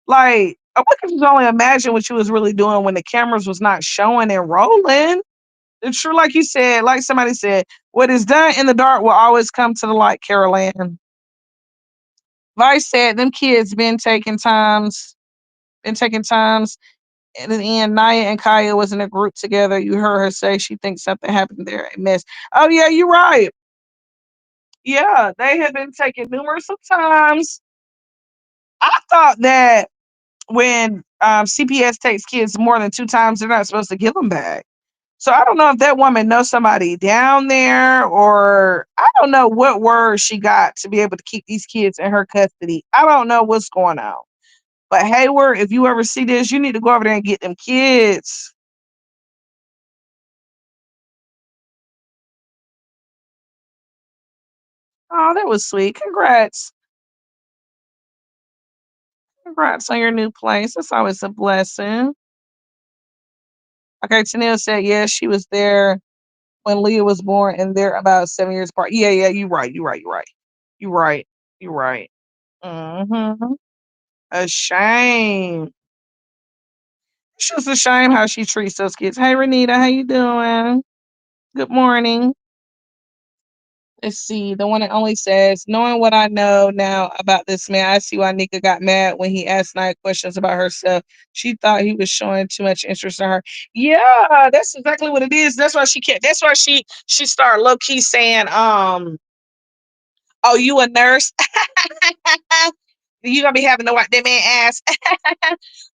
like I could just only imagine what you was really doing when the cameras was not showing and rolling. It's true, like you said, like somebody said, what is done in the dark will always come to the light, Carol Ann. Vice said them kids been taking times. And in the end, Naya and Kaya was in a group together. You heard her say she thinks something happened there. A mess. Oh yeah, you're right. Yeah, they have been taken numerous of times. I thought that when CPS takes kids more than 2 times, they're not supposed to give them back. So I don't know if that woman knows somebody down there, or I don't know what word she got to be able to keep these kids in her custody. I don't know what's going on. But Hayward, if you ever see this, you need to go over there and get them kids. Oh, that was sweet. Congrats. Congrats on your new place. That's always a blessing. Okay, Tanil said, yes, she was there when Leah was born, and they're about 7 years apart. Yeah, you're right. You're right. You're right. You're right. You're right. Mm-hmm. A shame. It's just a shame how she treats those kids. Hey, Renita, how you doing? Good morning. Let's see. The one that only says, knowing what I know now about this man, I see why Nika got mad when he asked Nia questions about herself. She thought he was showing too much interest in her. Yeah, that's exactly what it is. That's why she can't. That's why she started low key saying, "Oh, you a nurse? You gonna be having to wipe that man ass?"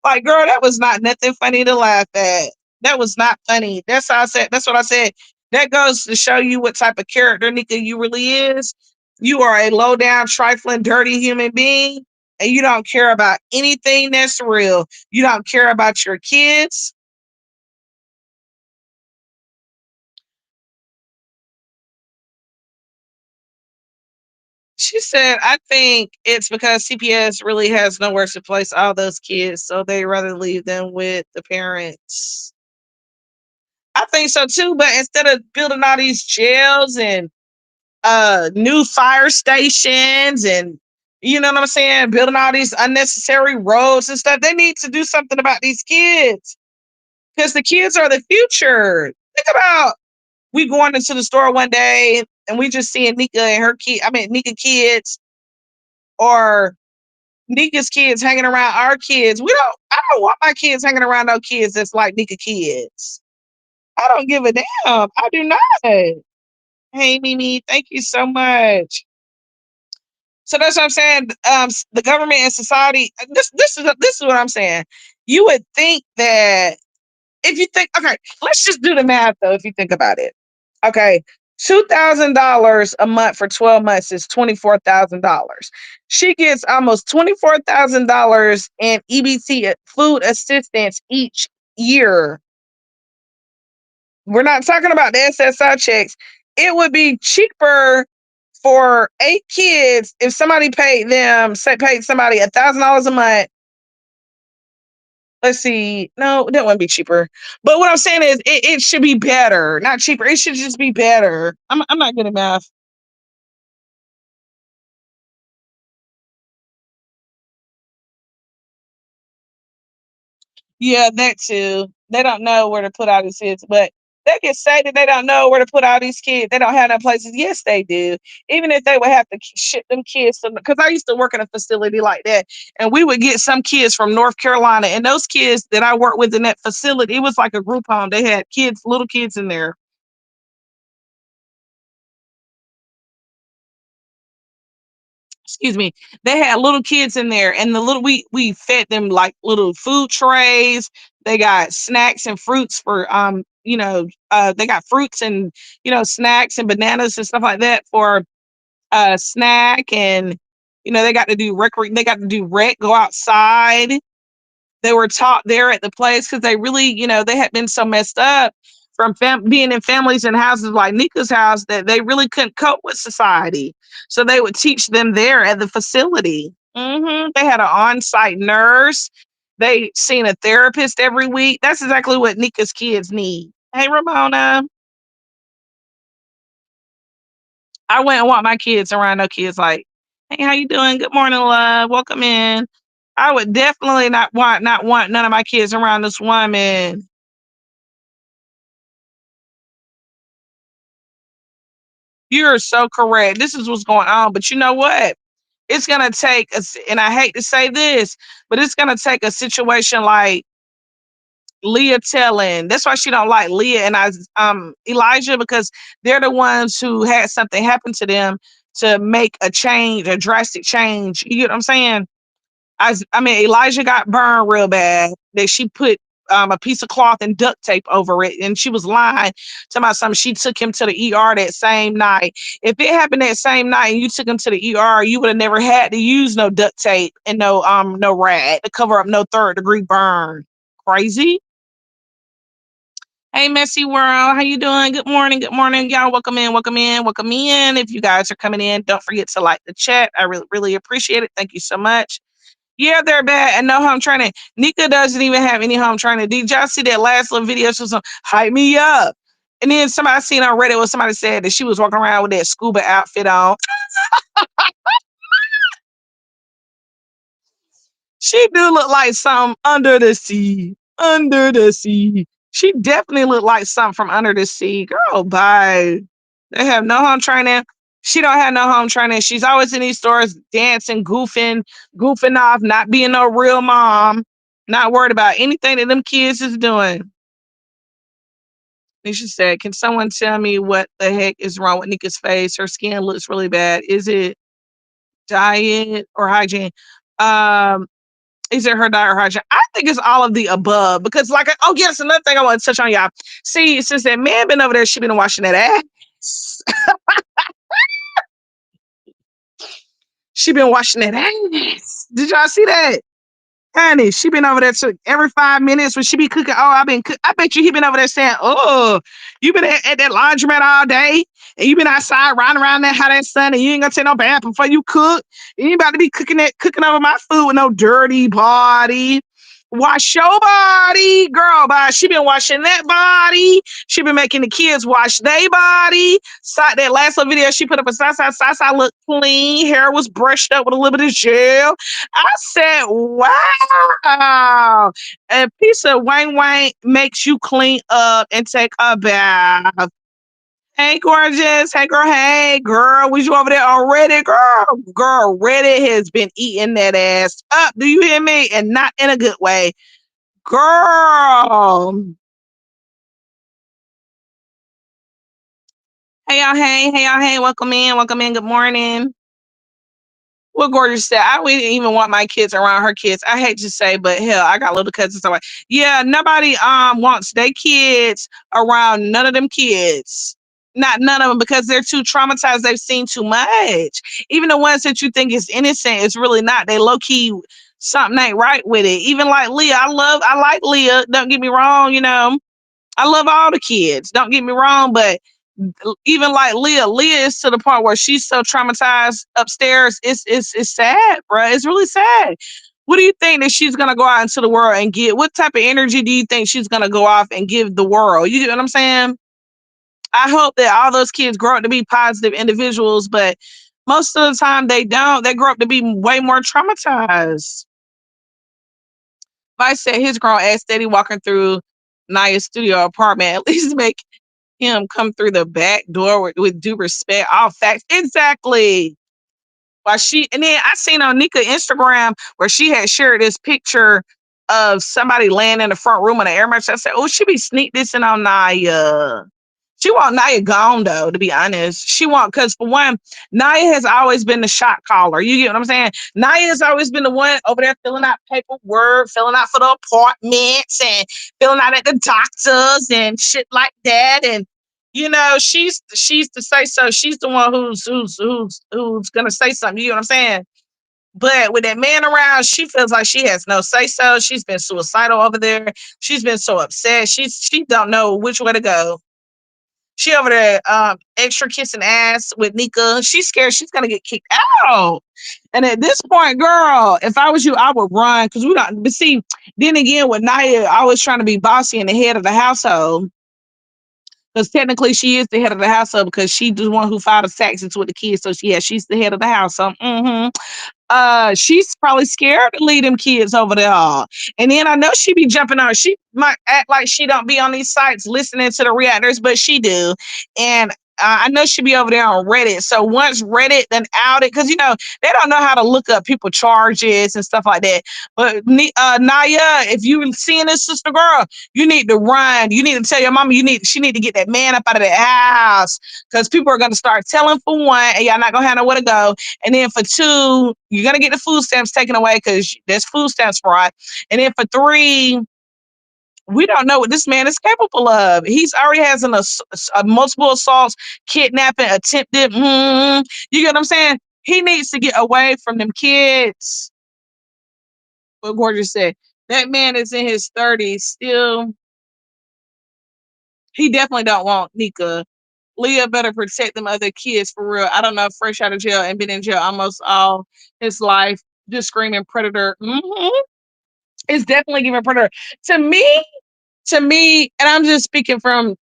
Like, girl, that was not nothing funny to laugh at. That was not funny. That's how I said. That's what I said. That goes to show you what type of character Nika you really is. You are a low down, trifling, dirty human being, and you don't care about anything that's real. You don't care about your kids. She said, I think it's because CPS really has nowhere to place all those kids, so they rather leave them with the parents. I think so too, but instead of building all these jails and new fire stations and you know what I'm saying, building all these unnecessary roads and stuff, they need to do something about these kids because the kids are the future. Think about we going into the store one day and we just seeing Nika and her kid, I mean Nika kids or Nika's kids hanging around our kids. I don't want my kids hanging around no kids that's like Nika kids. I don't give a damn. I do not. Hey, Mimi, thank you so much. So that's what I'm saying. The government and society. This is what I'm saying. You would think that if you think, okay, let's just do the math though. If you think about it, okay, $2,000 a month for 12 months is $24,000. She gets almost $24,000 in EBT food assistance each year. We're not talking about the SSI checks. It would be cheaper for 8 kids if somebody paid them, say, paid somebody $1,000 a month. Let's see. No, that wouldn't be cheaper. But what I'm saying is, it should be better, not cheaper. It should just be better. I'm not good at math. Yeah, that too. They don't know where to put all these kids, but they can say that they don't know where to put all these kids. They don't have no places. Yes, they do. Even if they would have to ship them kids, because I used to work in a facility like that, and we would get some kids from North Carolina, and those kids that I worked with in that facility, it was like a group home. They had kids, little kids in there. Excuse me, they had little kids in there, and the little we fed them like little food trays. They got snacks and fruits for they got fruits and snacks and bananas and stuff like that for snack, and they got to do they got to do rec, go outside. They were taught there at the place because they really, they had been so messed up from being in families and houses like Nika's house that they really couldn't cope with society. So they would teach them there at the facility. They had an on-site nurse. They seen a therapist every week. That's exactly what Nika's kids need. Hey, Ramona. I wouldn't want my kids around no kids like, hey, how you doing? Good morning, love. Welcome in. I would definitely not want none of my kids around this woman. You're so correct. This is what's going on. But you know what? It's gonna take us, and I hate to say this, but it's gonna take a situation like Leah telling. That's why she don't like Leah and Elijah, because they're the ones who had something happen to them to make a change, a drastic change. You get what I'm saying? I mean, Elijah got burned real bad. That she put a piece of cloth and duct tape over it, and she was lying to my son. She took him to the ER that same night. If it happened that same night and you took him to the ER, you would have never had to use no duct tape and no rag to cover up no third-degree burn. Crazy. Hey, messy world, how you doing? Good morning, y'all. Welcome in, welcome in, welcome in. If you guys are coming in, don't forget to like the chat. I really, really appreciate it. Thank you so much. Yeah, they're bad and no home training. Nika doesn't even have any home training. Did y'all see that last little video? She was on hype me up. And then somebody seen on Reddit where somebody said that she was walking around with that scuba outfit on. She do look like something under the sea. Under the sea. She definitely looked like something from under the sea. Girl, bye. They have no home training. She don't have no home training. She's always in these stores dancing, goofing off, not being no real mom, not worried about anything that them kids is doing. Nisha said, "Can someone tell me what the heck is wrong with Nika's face? Her skin looks really bad. Is it diet or hygiene? Um, is it her diet or hygiene? I think it's all of the above because, like, oh yes, another thing I want to touch on, y'all. See, since that man been over there, she been washing that ass. She been washing that ass. Did y'all see that? Honey, she been over there to every 5 minutes when she be cooking. Oh, I've been I bet you he been over there saying, "Oh, you been at that laundromat all day and you been outside riding around that hot ass sun and you ain't gonna take no bath before you cook. You ain't about to be cooking over my food with no dirty body. Wash your body, girl. Bye. She been washing that body. She been making the kids wash their body. That last little video she put up a Sasa looked clean. Hair was brushed up with a little bit of gel. I said, wow. A piece of Wang Wang makes you clean up and take a bath. Hey, gorgeous. Hey, girl. Hey, girl. Was you over there already, girl? Girl, Reddit has been eating that ass up. Do you hear me? And not in a good way. Girl. Hey, y'all. Hey, hey, y'all. Hey, welcome in. Welcome in. Good morning. What Gorgeous said, I wouldn't even want my kids around her kids. I hate to say, but hell, I got little cousins. So like, yeah, nobody wants their kids around none of them kids. Not none of them because they're too traumatized. They've seen too much. Even the ones that you think is innocent, it's really not. They low key something ain't right with it. Even like Leah, I like Leah. Don't get me wrong. I love all the kids. Don't get me wrong, but even like Leah is to the point where she's so traumatized upstairs. It's sad, bro. It's really sad. What do you think that she's gonna go out into the world and get? What type of energy do you think she's gonna go off and give the world? You get what I'm saying? I hope that all those kids grow up to be positive individuals, but most of the time they don't. They grow up to be way more traumatized. Vice said his grown ass steady walking through Naya's studio apartment. At least make him come through the back door with due respect. All facts. Exactly. While she and then I seen on Nika Instagram where she had shared this picture of somebody laying in the front room in an air mattress. I said, "Oh, she be sneak dissing on Naya." She want Naya gone though, to be honest. She want because for one, Naya has always been the shot caller. You get what I'm saying? Naya has always been the one over there filling out paperwork, filling out for the apartments, and filling out at the doctors and shit like that. And she's to say so. She's the one who's gonna say something. You know what I'm saying? But with that man around, she feels like she has no say so. She's been suicidal over there. She's been so upset. She don't know which way to go. She over there extra kissing ass with Nika. She's scared she's gonna get kicked out. And at this point, girl, if I was you, I would run because we don't. But see, then again, with Naya always trying to be bossy and the head of the household, because technically she is the head of the household because she's the one who filed the taxes with the kids. So she's the head of the house. So she's probably scared to leave them kids over there. And then I know she be jumping on. She might act like she don't be on these sites listening to the reactors, but she do. And I know she be over there on Reddit. So once Reddit then outed, because they don't know how to look up people charges and stuff like that. But Naya, if you seeing this sister girl, you need to run. You need to tell your mama she need to get that man up out of the house because people are gonna start telling for one, and y'all not gonna have nowhere to go. And then for two, you're gonna get the food stamps taken away because there's food stamps fraud. And then for three, we don't know what this man is capable of. He's already has a multiple assaults, kidnapping, attempted. You get what I'm saying? He needs to get away from them kids. What Gorgeous said. That man is in his 30s still. He definitely don't want Nika. Leah better protect them other kids for real. I don't know, fresh out of jail and been in jail almost all his life, just screaming predator. It's definitely giving predator. To me, and I'm just speaking from,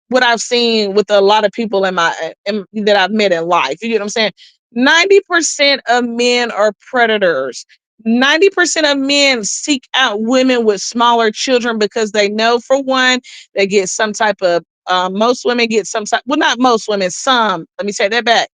what I've seen with a lot of people that I've met in life. You get what I'm saying? 90% of men are predators. 90% of men seek out women with smaller children because they know, for one, they get some type of Most women get some type, well, not most women, some. Let me take that back.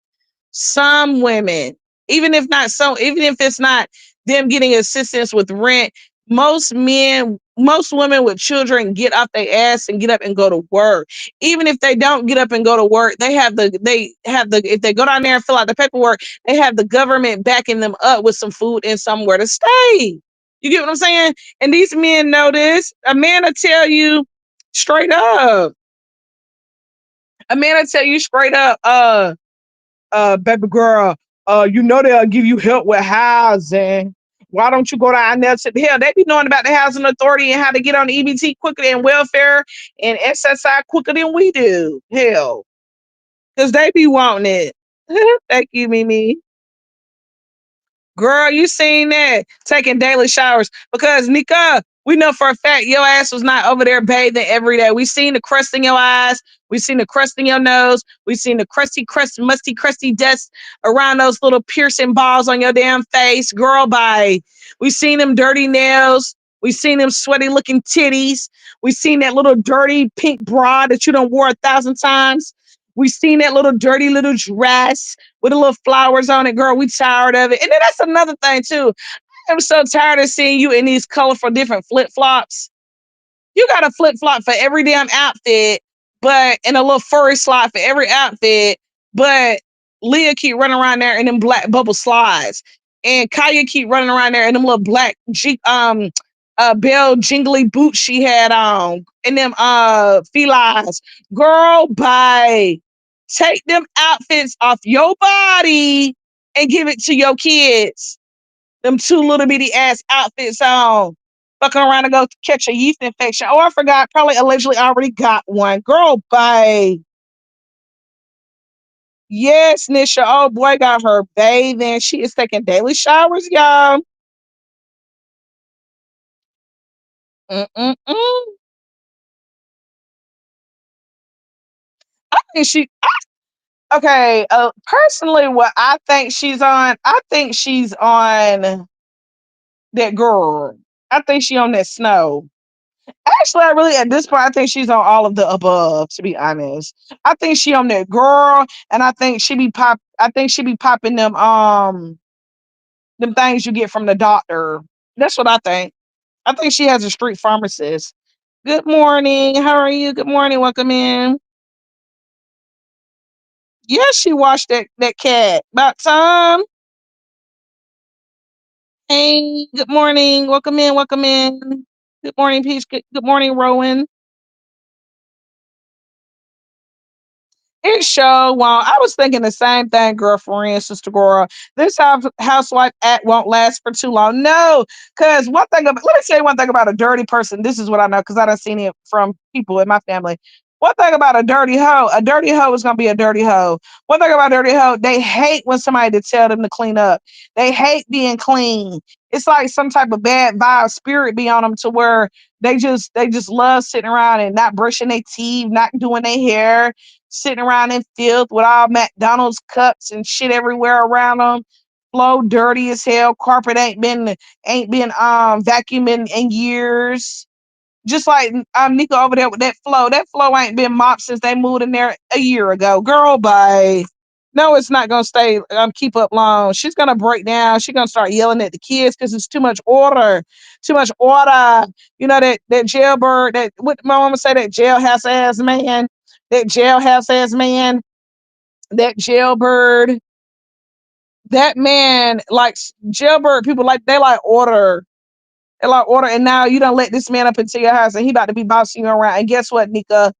Some women, even if it's not them getting assistance with rent, most men, most women with children get off their ass and get up and go to work. Even if they don't get up and go to work, if they go down there and fill out the paperwork, they have the government backing them up with some food and somewhere to stay. You get what I'm saying? And these men know this. A man will tell you straight up. A man will tell you straight up, baby girl, you know they'll give you help with housing. Why don't you go down there to hell? They be knowing about the housing authority and how to get on the EBT quicker than welfare and SSI quicker than we do. Hell, because they be wanting it. Thank you, Mimi. Girl, you seen that taking daily showers because Nika, we know for a fact your ass was not over there bathing every day. We seen the crust in your eyes. We seen the crust in your nose. We seen the musty, crusty dust around those little piercing balls on your damn face. Girl, bye. We seen them dirty nails. We seen them sweaty looking titties. We seen that little dirty pink bra that you done wore 1,000 times. We seen that little dirty little dress with the little flowers on it, girl. We tired of it. And then that's another thing too. I'm so tired of seeing you in these colorful different flip flops. You got a flip flop for every damn outfit, but in a little furry slide for every outfit. But Leah keep running around there in them black bubble slides, and Kaya keep running around there in them little black bell jingly boots she had on, and them felines. Girl, bye. Take them outfits off your body and give it to your kids. Them two little bitty ass outfits on. Fucking around and go catch a yeast infection. Oh, I forgot. Probably allegedly already got one. Girl, bye. Yes, Nisha. Oh boy, got her bathing. She is taking daily showers, y'all. Mm-mm-mm. I think she. Okay. Personally, what I think she's on that girl. I think she on that snow. Actually, I really at this point I think she's on all of the above. To be honest, I think she on that girl, and I think she be pop. I think she be popping them things you get from the doctor. That's what I think. I think she has a street pharmacist. Good morning. How are you? Good morning. Welcome in. Yes, she washed that cat. About time. Hey, good morning. Welcome in. Welcome in. Good morning, Peach. Good morning, Rowan. It sure won't. I was thinking the same thing, girlfriend, sister girl. This housewife act won't last for too long. No, because let me tell you one thing about a dirty person. This is what I know because I done seen it from people in my family. One thing about a dirty hoe is gonna be a dirty hoe. One thing about a dirty hoe, they hate when somebody to tell them to clean up. They hate being clean. It's like some type of bad vibe spirit be on them to where they just love sitting around and not brushing their teeth, not doing their hair, sitting around in filth with all McDonald's cups and shit everywhere around them. Flow dirty as hell. Carpet ain't been vacuuming in years. Just like Nika over there with that flow. That flow ain't been mopped since they moved in there a year ago. Girl, bye. No, it's not gonna stay keep up long. She's gonna break down. She's gonna start yelling at the kids because it's too much order. Too much order. You know that jailbird, that what my mama say, that jailhouse ass man, that jailhouse ass man, that jailbird, that man likes jailbird people like they like order. They like order, and now you don't let this man up into your house and he about to be bossing you around. And guess what, Nika?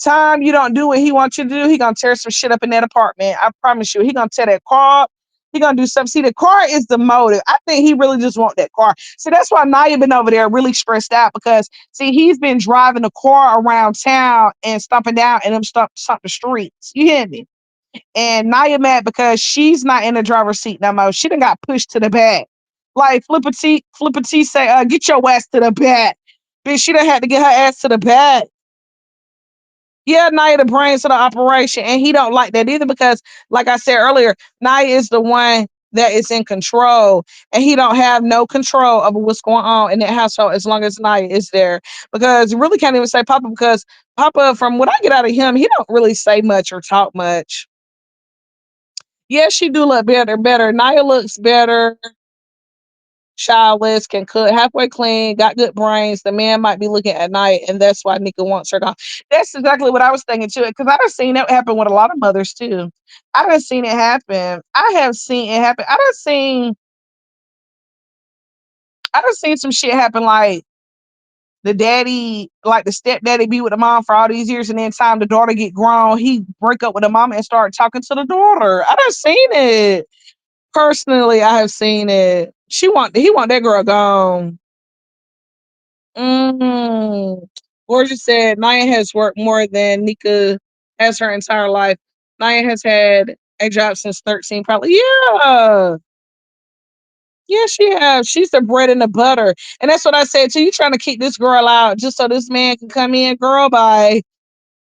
Time you don't do what he wants you to do, he gonna tear some shit up in that apartment. I promise you. He gonna tear that car up. He gonna do something. See, the car is the motive. I think he really just want that car. See, that's why Naya been over there really stressed out because see, he's been driving the car around town and stomping down and them stump the streets. You hear me? And Naya mad because she's not in the driver's seat no more. She done got pushed to the back. Like Flipper T say, get your ass to the back. Bitch, she done had to get her ass to the back. Yeah, Naya the brains of the operation, and he don't like that either because, like I said earlier, Naya is the one that is in control, and he don't have no control over what's going on in that household as long as Naya is there. Because you really can't even say Papa, because Papa, from what I get out of him, he don't really say much or talk much. Yes, she do look better. Naya looks better, childless, can cook, halfway clean, got good brains. The man might be looking at night, and that's why Nika wants her gone. That's exactly what I was thinking too, because I done seen that happen with a lot of mothers too. I done seen it happen. I have seen it happen. I done seen some shit happen, like the daddy, like the stepdaddy be with the mom for all these years, and then time the daughter get grown, he break up with the mama and start talking to the daughter. I done seen it. Personally, I have seen it. He want that girl gone. Mm. Gorgeous said Naya has worked more than Nika has her entire life. Naya has had a job since 13, probably. Yeah. Yeah, she has. She's the bread and the butter. And that's what I said to you, trying to keep this girl out just so this man can come in. Girl, by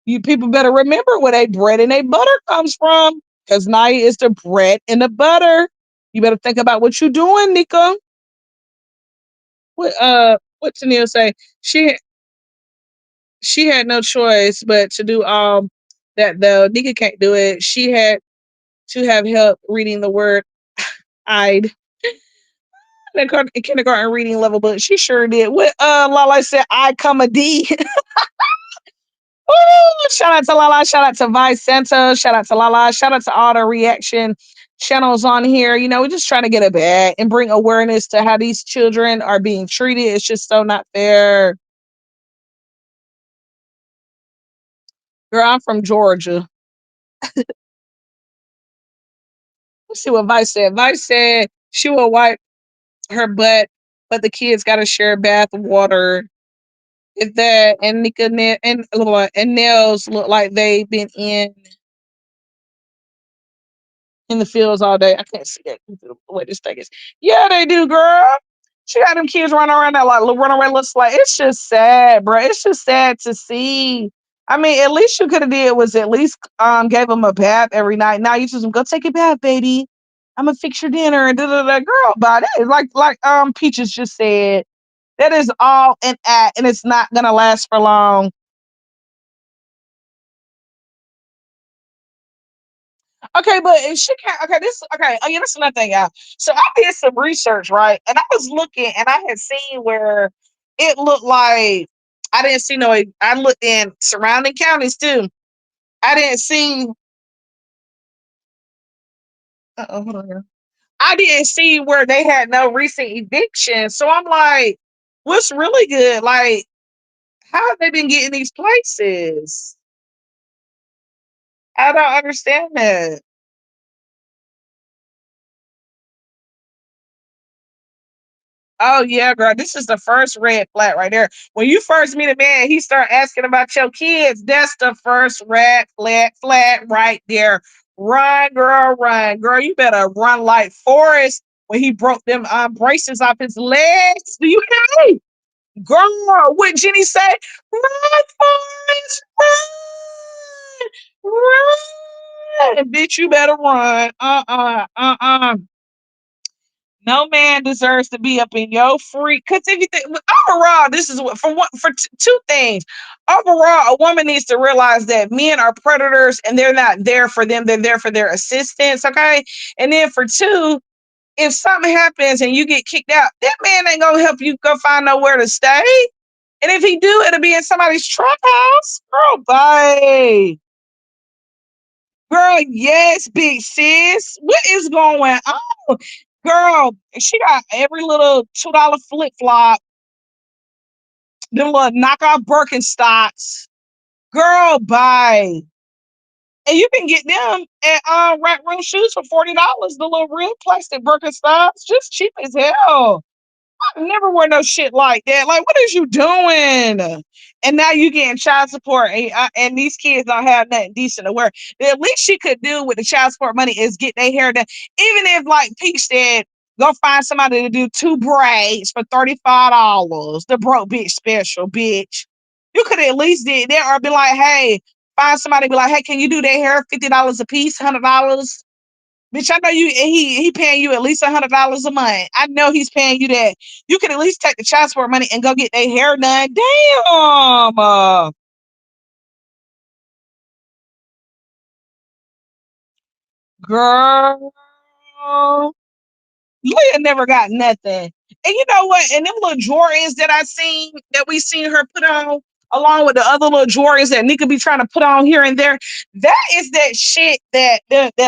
you people better remember where they bread and they butter comes from. Because Naya is the bread and the butter. You better think about what you're doing, Nika. What Tennille say? She had no choice but to do all that though. Nika can't do it. She had to have help reading the word I'd kindergarten reading level, but she sure did. What Lala said, I come a D. Woo! Shout out to Lala, shout out to Vice Santa, shout out to Lala, shout out to all the reaction channels on here. You know, we're just trying to get it back and bring awareness to how these children are being treated. It's just so not fair. Girl, I'm from Georgia. Let's see what Vice said. Vice said she will wipe her butt, but the kids got to share bath water. If that and Nika and Nels look like they've been in the fields all day. I can't see that the way this thing is. Yeah, they do, girl. She got them kids running around that like runaway looks like it's just sad, bro. It's just sad to see. I mean, at least you could have did was at least gave them a bath every night. Now you just go take a bath, baby. I'm gonna fix your dinner and da da da. Girl, but that is like Peaches just said. That is all an act, and it's not gonna last for long. Okay, but if she can't, okay, this, okay, oh yeah, that's another thing, y'all. So I did some research, right? And I was looking and I had seen where it looked like I didn't see no, I looked in surrounding counties too. I didn't see, hold on here. I didn't see where they had no recent eviction. So I'm like, what's really good? Like, how have they been getting these places? I don't understand that. Oh yeah, girl. This is the first red flag right there. When you first meet a man, he start asking about your kids. That's the first red flag right there. Run, girl, run. Girl, you better run like Forrest when he broke them braces off his legs. Do you hear me? Girl, what Jenny say? Run, Forrest, run. Bitch, you better run. No man deserves to be up in your free. Because if you think overall, this is what two things. Overall, a woman needs to realize that men are predators and they're not there for them. They're there for their assistance. Okay. And then for two, if something happens and you get kicked out, that man ain't gonna help you go find nowhere to stay. And if he do, it'll be in somebody's trap house. Girl, bye. Girl, yes, big sis. What is going on? Girl, she got every little $2 flip flop, them little knockoff Birkenstocks. Girl, bye. And you can get them at Rack Room Shoes for $40. The little real plastic Birkenstocks, just cheap as hell. I never wear no shit like that. Like, what is you doing? And now you getting child support, and these kids don't have nothing decent to wear. The least she could do with the child support money is get their hair done. Even if, like Peach said, go find somebody to do two braids for $35. The broke bitch special, bitch. You could at least did that, or be like, hey, find somebody, be like, hey, can you do their hair $50 a piece, $100? Bitch, I know you. He paying you at least $100 a month. I know he's paying you that. You can at least take the child support money and go get their hair done. Damn, girl. Leah never got nothing. And you know what? And them little Jordans that I seen that we seen her put on, along with the other little Jordans that Nika be trying to put on here and there, that is that shit that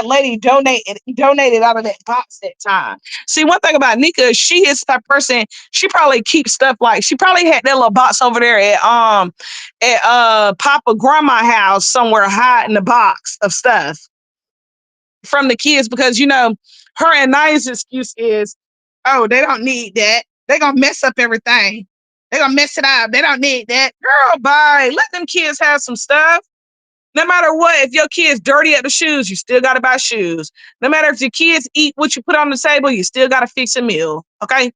lady donated out of that box that time. See, one thing about Nika is she is that person. She probably keeps stuff like she probably had that little box over there at Papa Grandma house somewhere hiding the box of stuff from the kids because her and Naya's excuse is, oh, they don't need that. They're gonna mess up everything. They're gonna mess it up. They don't need that. Girl, bye. Let them kids have some stuff. No matter what, if your kids dirty at the shoes, you still gotta buy shoes. No matter if your kids eat what you put on the table, you still gotta fix a meal. Okay?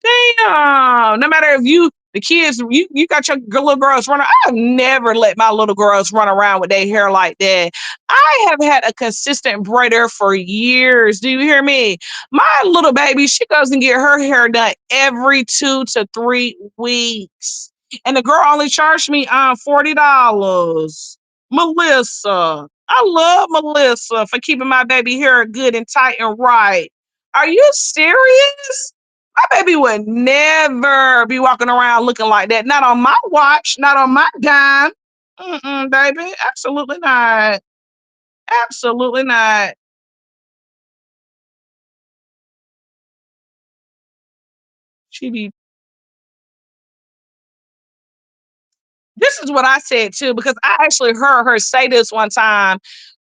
Damn. No matter if the kids, you got your little girls running. I've never let my little girls run around with their hair like that. I have had a consistent braider for years. Do you hear me? My little baby, she goes and get her hair done every 2 to 3 weeks. And the girl only charged me $40. Melissa. I love Melissa for keeping my baby hair good and tight and right. Are you serious? My baby would never be walking around looking like that. Not on my watch, not on my dime. Mm-mm, baby. Absolutely not. Absolutely not. She be. This is what I said too, because I actually heard her say this one time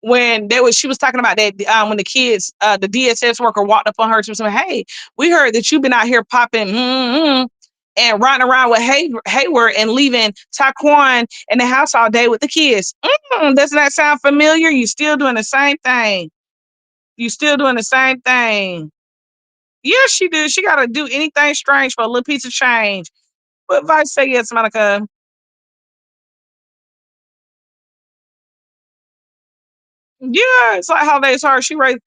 when she was talking about that when the kids, the DSS worker walked up on her to say, "Hey, we heard that you've been out here popping and running around with Hayward and leaving Taquan in the house all day with the kids. Doesn't that sound familiar? You still doing the same thing? You still doing the same thing?" Yes, she did. She got to do anything strange for a little piece of change. What advice say yes, Monica? Yeah, it's like holidays hard. She raised.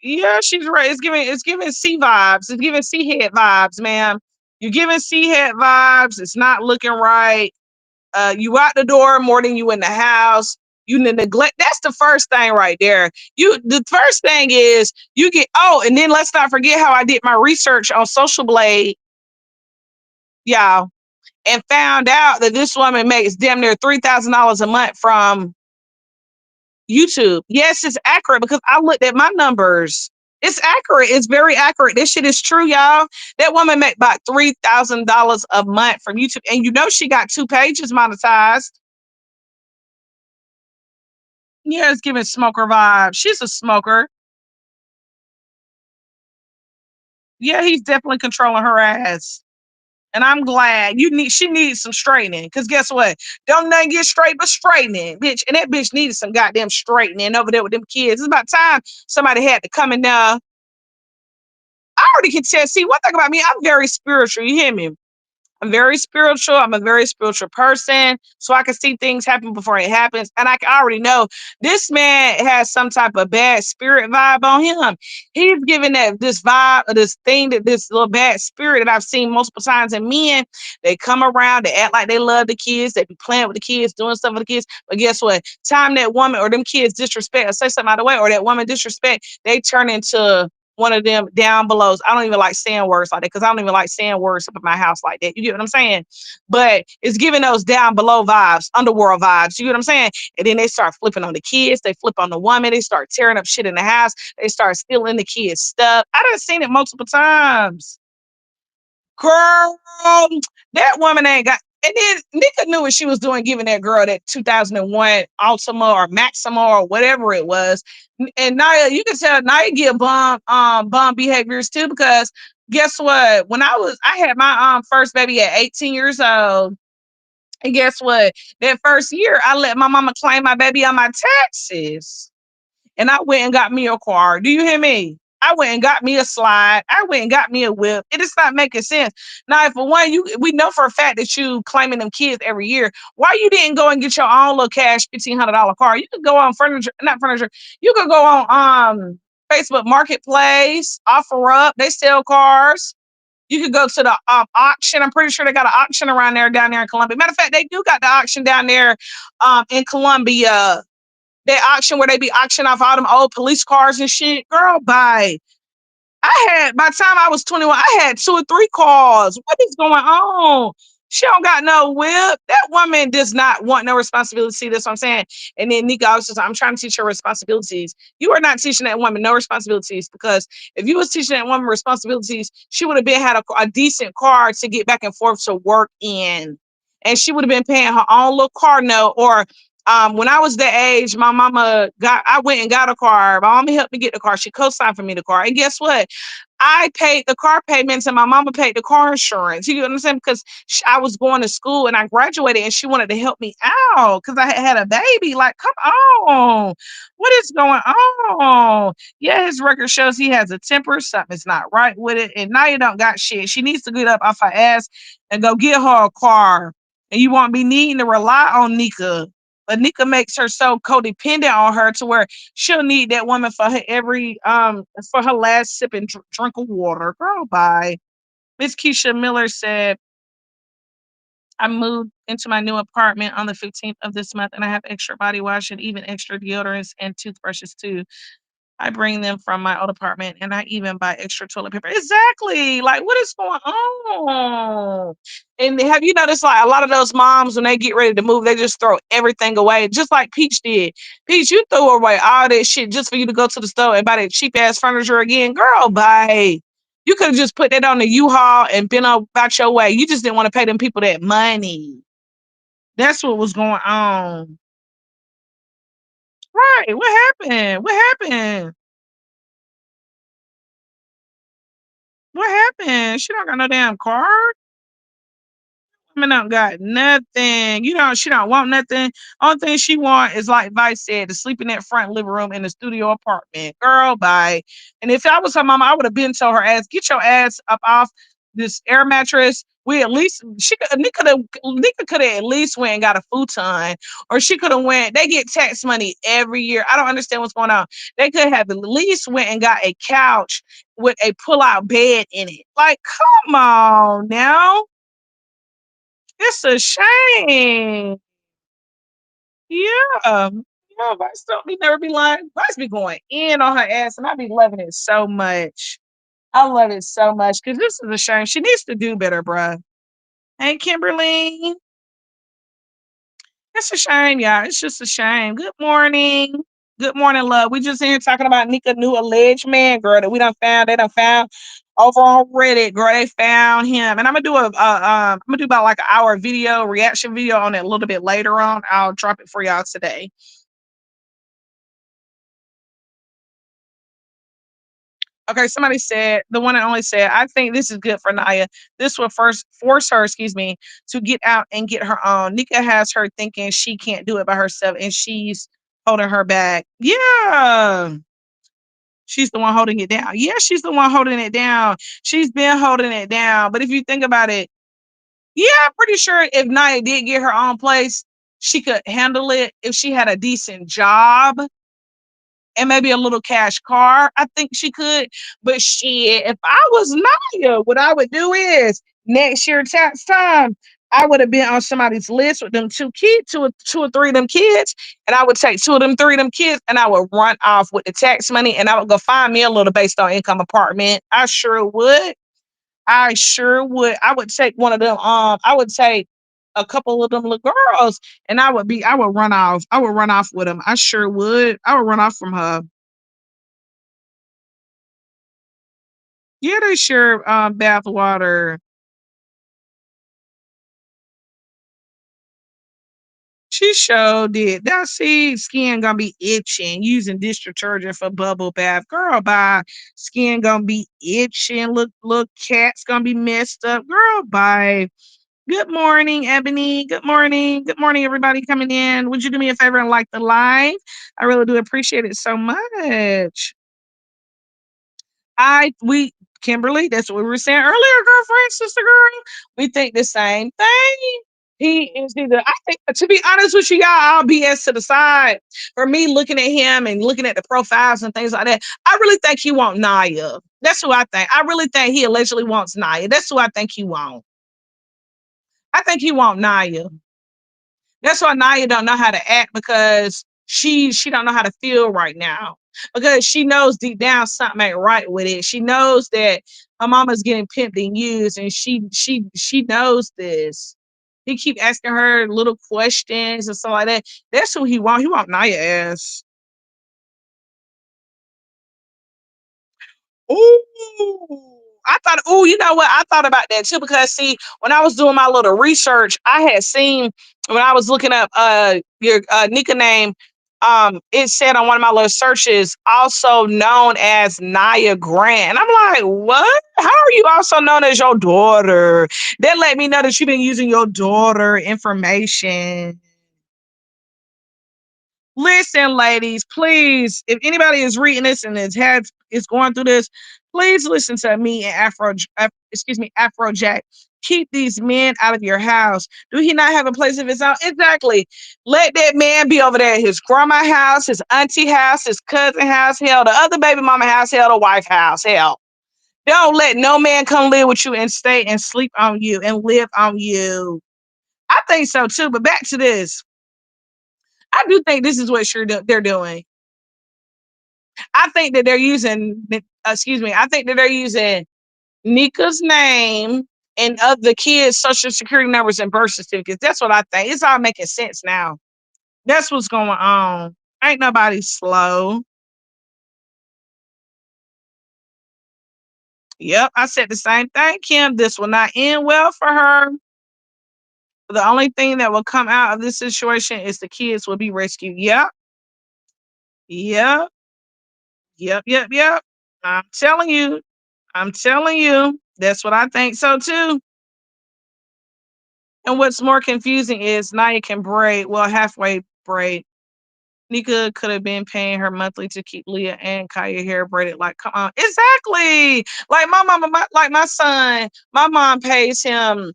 Yeah, she's right. It's giving C vibes. It's giving C head vibes, ma'am. You're giving C head vibes. It's not looking right. You out the door more than you in the house. You neglect. That's the first thing right there. The first thing is you get. Oh, and then let's not forget how I did my research on Social Blade, y'all, and found out that this woman makes damn near $3,000 a month from YouTube. Yes, it's accurate because I looked at my numbers. It's accurate. It's very accurate. This shit is true, y'all. That woman make about $3,000 a month from YouTube, and she got 2 pages monetized. Yeah, it's giving smoker vibes. She's a smoker. Yeah, he's definitely controlling her ass. And I'm glad she needs some straightening. Cause guess what? Don't nothing get straight but straightening, bitch. And that bitch needed some goddamn straightening over there with them kids. It's about time somebody had to come in there. I already can tell. See, one thing about me, I'm very spiritual. You hear me? I'm very spiritual. I'm a very spiritual person. So I can see things happen before it happens. And I can already know this man has some type of bad spirit vibe on him. He's giving that this vibe of this thing that this little bad spirit that I've seen multiple times in men. They come around, they act like they love the kids, they be playing with the kids, doing stuff with the kids. But guess what? Time that woman or them kids disrespect or say something out of the way, or that woman disrespect, they turn into one of them down belows. I don't even like saying words like that because I don't even like saying words up at my house like that. You get what I'm saying? But it's giving those down below vibes, underworld vibes. You get what I'm saying? And then they start flipping on the kids. They flip on the woman. They start tearing up shit in the house. They start stealing the kids' stuff. I done seen it multiple times. Girl, that woman ain't got. And then Nika knew what she was doing, giving that girl that 2001 Ultima or Maxima or whatever it was. And Naya, you can tell Naya get bum behaviors too because guess what? When I had my first baby at 18 years old, and guess what? That first year, I let my mama claim my baby on my taxes, and I went and got me a car. Do you hear me? I went and got me a slide. I went and got me a whip. It is not making sense. Now, if for one, we know for a fact that you claiming them kids every year. Why you didn't go and get your own little cash $1,500 car? You could go on furniture, not furniture. You could go on Facebook Marketplace, offer up. They sell cars. You could go to the auction. I'm pretty sure they got an auction around there down there in Columbia. Matter of fact, they do got the auction down there in Columbia. They auction where they be auctioning off all them old police cars and shit. Girl, bye. By the time I was 21, I had two or three cars. What is going on? She don't got no whip. That woman does not want no responsibility. That's what I'm saying. And then Nika, I was just, I'm trying to teach her responsibilities. You are not teaching that woman no responsibilities, because if you was teaching that woman responsibilities, she would have been had a decent car to get back and forth to work in. And she would have been paying her own little car note. Or when I was that age, I went and got a car. My mama helped me get the car. She co-signed for me the car. And guess what? I paid the car payments and my mama paid the car insurance. You understand? Because I was going to school and I graduated and she wanted to help me out because I had a baby. Like, come on. What is going on? Yeah, his record shows he has a temper. Something's not right with it. And now you don't got shit. She needs to get up off her ass and go get her a car. And you won't be needing to rely on Nika. But Nika makes her so codependent on her to where she'll need that woman for her for her last sip and drink of water. Girl, bye. Miss Keisha Miller said, I moved into my new apartment on the 15th of this month and I have extra body wash and even extra deodorants and toothbrushes too. I bring them from my old apartment and I even buy extra toilet paper. Exactly. Like, what is going on? And have you noticed, like, a lot of those moms, when they get ready to move, they just throw everything away, just like Peach did. Peach, you threw away all that shit just for you to go to the store and buy that cheap ass furniture again. Girl, bye. You could have just put that on the U-Haul and been about your way. You just didn't want to pay them people that money. That's what was going on. Right. What happened? What happened? What happened? She don't got no damn car. Woman don't got nothing. You know, she don't want nothing. Only thing she want is, like Vice said, to sleep in that front living room in the studio apartment. Girl, bye. And if I was her mama, I would have been told her ass, get your ass up off this air mattress. We at least Nika could have at least went and got a futon, or she could have went. They get tax money every year. I don't understand what's going on. They could have at least went and got a couch with a pull out bed in it. Like, come on now. It's a shame. Yeah. Yeah, Vice don't be never be lying. Vice be going in on her ass, and I be loving it so much. I love it so much because this is a shame. She needs to do better, bruh. Hey, Kimberly. It's a shame, y'all. It's just a shame. Good morning. Good morning, love. We just in here talking about Nika new alleged man, girl, that we done found. They done found over on Reddit, girl. They found him, and I'm gonna do I'm gonna do about like an hour video reaction video on it a little bit later on. I'll drop it for y'all today. Okay, somebody said, the one and only said, I think this is good for Naya. This will first force her, excuse me, to get out and get her own. Nika has her thinking she can't do it by herself and she's holding her back. Yeah. She's the one holding it down. Yeah, she's the one holding it down. She's been holding it down. But if you think about it, yeah, I'm pretty sure if Naya did get her own place, she could handle it if she had a decent job and maybe a little cash car. I think she could. But shit, if I was Naya, what I would do is next year tax time, I would have been on somebody's list with them two or three of them kids, and I would take two of them, three of them kids, and I would run off with the tax money, and I would go find me a little based on income apartment. I sure would. I sure would. I would take one of them. I would take a couple of them little girls, and I would run off. I would run off with them. I sure would. I would run off from her. Yeah, they share bath water. She showed it. That see skin gonna be itching using dish detergent for bubble bath. Girl, bye. Skin gonna be itching. Look, cat's gonna be messed up. Girl, bye. Good morning, Ebony. Good morning. Good morning, everybody coming in. Would you do me a favor and like the live? I really do appreciate it so much. We Kimberly, that's what we were saying earlier, girlfriend, sister girl. We think the same thing. He is either, I think, to be honest with you, y'all, I'll BS to the side. For me, looking at him and looking at the profiles and things like that, I really think he wants Naya. That's who I think. I really think he allegedly wants Naya. That's who I think he wants. I think he wants Naya. That's why Naya don't know how to act because she don't know how to feel right now. Because she knows deep down something ain't right with it. She knows that her mama's getting pimped and used, and she knows this. He keep asking her little questions and stuff like that. That's who he want. He want Naya ass. Ooh. I thought, ooh, you know what? I thought about that too because see, when I was doing my little research, I had seen when I was looking up your Nika name, it said on one of my little searches, also known as Naya Grant. And I'm like, what? How are you also known as your daughter? That let me know that you've been using your daughter information. Listen, ladies, please, if anybody is reading this and is going through this, please listen to me and Afrojack. Keep these men out of your house. Do he not have a place of his own? Exactly. Let that man be over there at his grandma house, his auntie house, his cousin house, hell, the other baby mama house, hell, the wife house, hell. Don't let no man come live with you and stay and sleep on you and live on you. I think so too. But back to this. I do think this is what they're doing. I think that they're using, excuse me, I think that they're using Nika's name and of the kids' social security numbers and birth certificates. That's what I think. It's all making sense now. That's what's going on. Ain't nobody slow. Yep, I said the same thing, Kim. This will not end well for her. The only thing that will come out of this situation is the kids will be rescued. Yep, yep, yep. I'm telling you. I'm telling you. That's what I think so too. And what's more confusing is Naya can braid, well, halfway braid. Nika could have been paying her monthly to keep Leah and Kaya hair braided. Like, come on, exactly. Like my mama, like my son, my mom pays him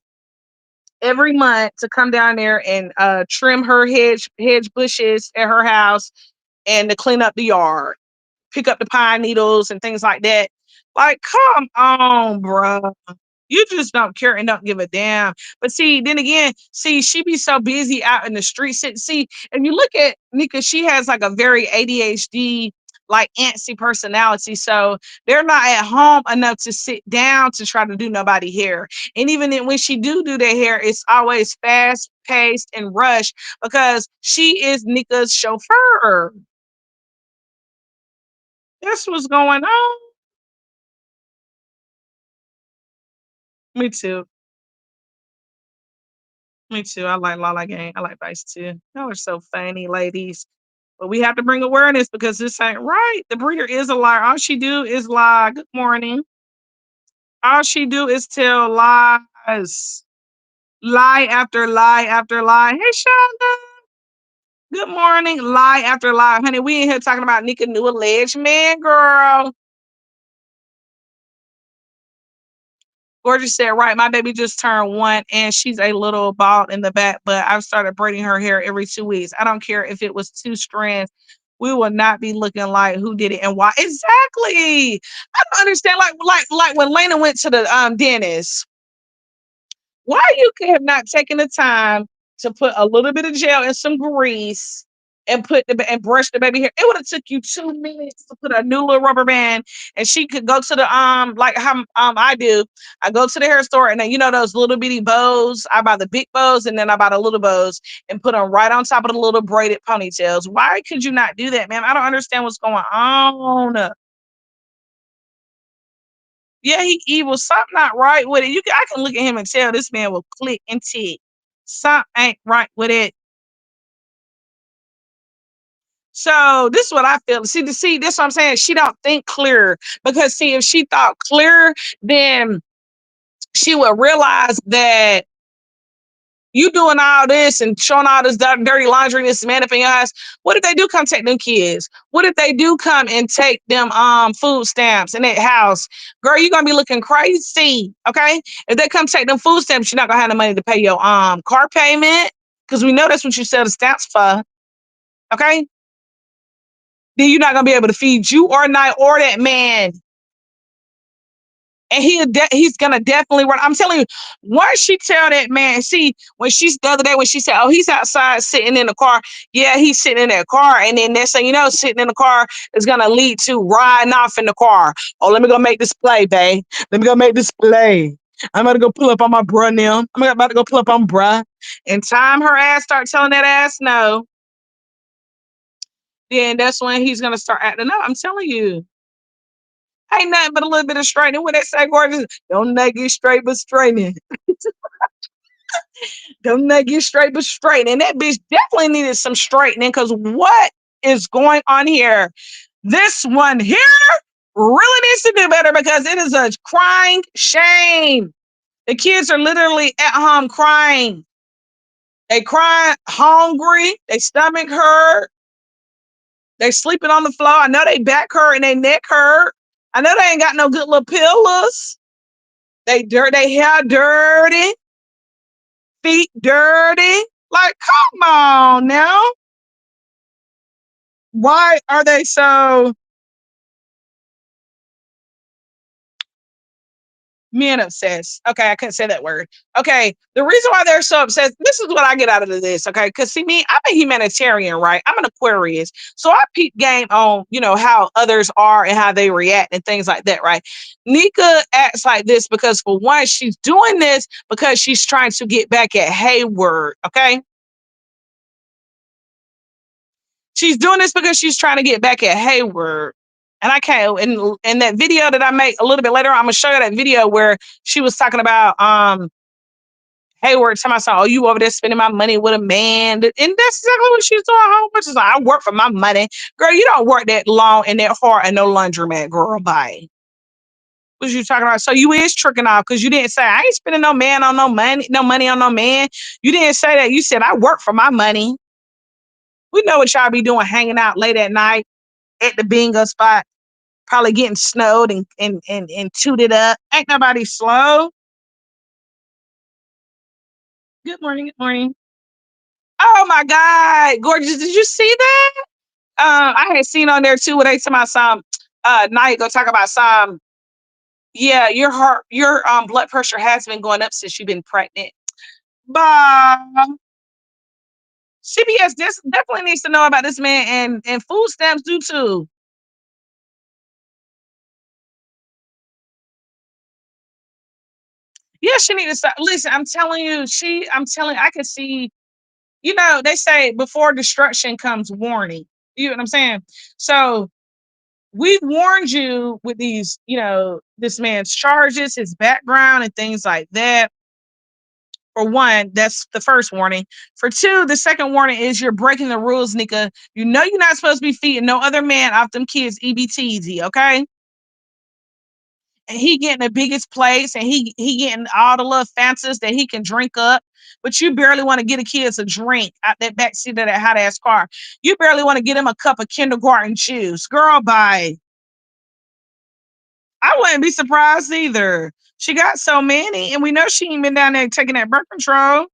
every month to come down there and trim her hedge bushes at her house and to clean up the yard, pick up the pine needles and things like that. Like, come on, bruh. You just don't care and don't give a damn. But see, then again, see, she be so busy out in the streets. See, if you look at Nika, she has like a very ADHD, like antsy personality. So they're not at home enough to sit down to try to do nobody hair. And even when she do their hair, it's always fast paced and rushed because she is Nika's chauffeur. That's what's going on. Me too. Me too. I like Lala Gang. I like Vice too. Y'all are so funny, ladies. But we have to bring awareness because this ain't right. The breeder is a liar. All she do is lie. Good morning. All she do is tell lies. Lie after lie after lie. Hey, Shonda. Good morning. Lie after lie. Honey, we in here talking about Nika new alleged man, girl. Gorgeous said, right, my baby just turned 1 and she's a little bald in the back, but I've started braiding her hair every 2 weeks. I don't care if it was 2 strands. We will not be looking like who did it and why. Exactly. I don't understand. Like when Lena went to the dentist, why you could have not taken the time to put a little bit of gel and some grease and and brush the baby hair. It would have took you 2 minutes to put a new little rubber band, and she could go to the like how I do. I go to the hair store and then you know those little bitty bows. I buy the big bows and then I buy the little bows and put them right on top of the little braided ponytails. Why could you not do that, man? I don't understand what's going on. Yeah, he evil. Something not right with it. I can look at him and tell this man will click and tick. Something ain't right with it. So this is what I feel. See, this what I'm saying. She don't think clear because see, if she thought clear, then she would realize that You doing all this and showing all this dirty laundry, this man up in your house. What if they do come take them kids? What if they do come and take them food stamps in that house? Girl, you're gonna be looking crazy. Okay. If they come take them food stamps, you're not gonna have the money to pay your car payment. Because we know that's what you sell the stamps for. Okay. Then you're not gonna be able to feed you or not or that man. And he's gonna definitely run. I'm telling you, once she tell that man, see, when she's the other day when she said, "Oh, he's outside sitting in the car," yeah, he's sitting in that car, and then next thing you know, sitting in the car is gonna lead to riding off in the car. Oh, let me go make this play, babe. Let me go make this play. I'm gonna go pull up on my bruh now. I'm about to go pull up on bruh. And time her ass start telling that ass no, then that's when he's gonna start acting up. I'm telling you. Ain't nothing but a little bit of straightening. What they say, gorgeous, don't make it straight but straightening. Don't make it straight but straightening. And that bitch definitely needed some straightening because what is going on here? This one here really needs to do better because it is a crying shame. The kids are literally at home crying. They crying hungry. They stomach hurt. They sleeping on the floor. I know they back hurt and they neck hurt. I know they ain't got no good little pillows. They hair dirty, feet dirty. Like, come on now. Why are they so men obsessed? Okay, I couldn't say that word. Okay, the reason why they're so obsessed, this is what I get out of this. Okay, because see, me, I'm a humanitarian, right? I'm an Aquarius. So I peep game on, how others are and how they react and things like that, right? Nika acts like this because, for one, she's doing this because she's trying to get back at Hayward, okay? She's doing this because she's trying to get back at Hayward. And I can't. And that video that I make a little bit later, I'm gonna show you that video where she was talking about Hayward. Telling myself, "Oh, you over there spending my money with a man," and that's exactly what she's doing. How much is like, I work for my money, girl. You don't work that long and that hard and no laundromat, girl. Bye. What you talking about? So you is tricking off because you didn't say I ain't spending no money on no man. You didn't say that. You said I work for my money. We know what y'all be doing, hanging out late at night at the bingo spot, probably getting snowed and tooted up. Ain't nobody slow. Good morning. Good morning. Oh my God, gorgeous! Did you see that? I had seen on there too. Where they talking about some. Now you go talk about some. Yeah, your blood pressure has been going up since you've been pregnant. But CBS definitely needs to know about this man, and food stamps do too. Yeah, she need to stop. Listen, I'm telling you, I can see, they say before destruction comes warning. You know what I'm saying? So we warned you with these, this man's charges, his background, and things like that. For one, that's the first warning. For two, the second warning is you're breaking the rules, Nika. You know you're not supposed to be feeding no other man off them kids EBTZ, okay? And he getting the biggest plates and he getting all the little fancies that he can drink up. But you barely want to get a kid a drink out that back seat of that hot ass car. You barely want to get him a cup of kindergarten juice. Girl, bye. I wouldn't be surprised either. She got so many, and we know she ain't been down there taking that birth control.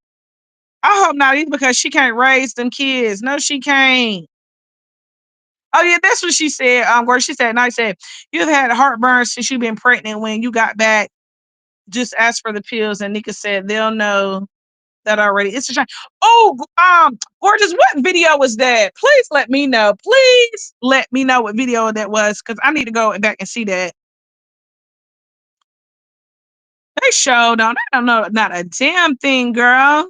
I hope not either because she can't raise them kids. No, she can't. Oh yeah, that's what she said. Where she said, and I said, you've had heartburn since you've been pregnant. When you got back, just ask for the pills. And Nika said they'll know that already. It's a shame. Oh, gorgeous. What video was that? Please let me know. Please let me know what video that was because I need to go back and see that. They showed on. I don't know, not a damn thing, girl.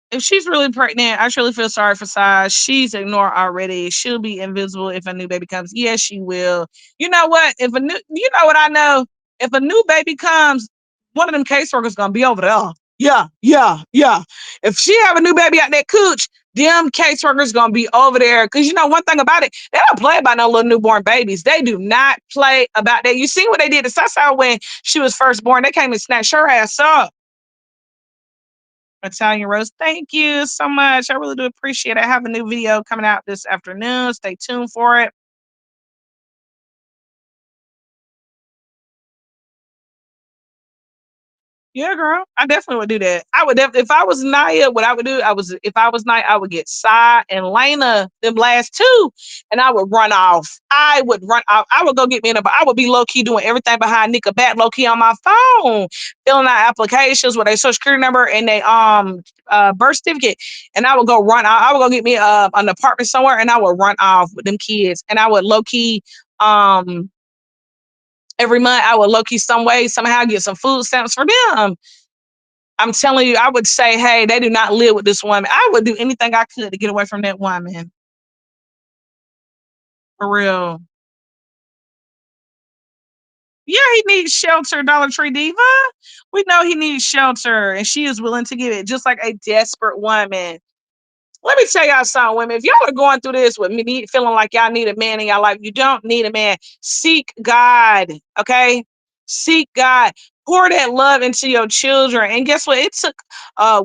If she's really pregnant, I truly feel sorry for Sai. She's ignored already. She'll be invisible if a new baby comes. Yes, she will. You know what? You know what I know? If a new baby comes, one of them caseworkers gonna be over there. Yeah, yeah, yeah. If she have a new baby out that cooch, Them caseworkers gonna be over there. Cause you know one thing about it, they don't play about no little newborn babies. They do not play about that. You see what they did to Sasa when she was first born? They came and snatched her ass up. Italian Rose, thank you so much. I really do appreciate it. I have a new video coming out this afternoon. Stay tuned for it. Yeah, girl. I definitely would do that. I would if I was Naya, what I would do, I was if I was Naya, I would get Sai and Lena, them last two, and I would run off. I would run off. I would go get me in a I would be low key doing everything behind Nika back low key on my phone, filling out applications with a social security number and a birth certificate. And I would go run out. I would go get me an apartment somewhere and I would run off with them kids. And I would low key every month I would low key some way, somehow get some food stamps for them. I'm telling you, I would say, hey, they do not live with this woman. I would do anything I could to get away from that woman. For real. Yeah, he needs shelter, Dollar Tree Diva. We know he needs shelter, and she is willing to give it, just like a desperate woman. Let me tell y'all something, women. If y'all are going through this with me feeling like y'all need a man in your life, you don't need a man. Seek God, okay? Seek God. Pour that love into your children. And guess what? It took,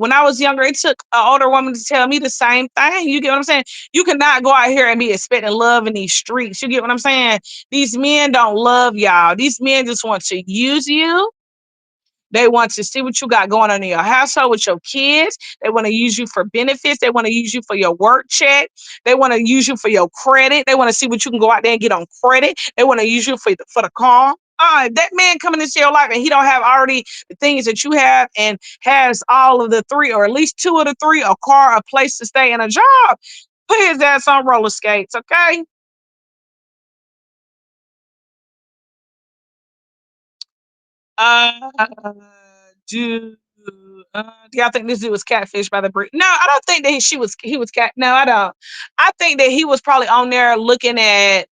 when I was younger, it took an older woman to tell me the same thing. You get what I'm saying? You cannot go out here and be expecting love in these streets. You get what I'm saying? These men don't love y'all. These men just want to use you. They want to see what you got going on in your household with your kids. They want to use you for benefits. They want to use you for your work check. They want to use you for your credit. They want to see what you can go out there and get on credit. They want to use you for the car. If that man coming into your life and he don't have already the things that you have and has all of the three or at least two of the three, a car, a place to stay, and a job, put his ass on roller skates, okay? Uh, do do y'all think this dude was catfished by the Brit? No, I don't think that he was cat. No, I don't. I think that he was probably on there looking at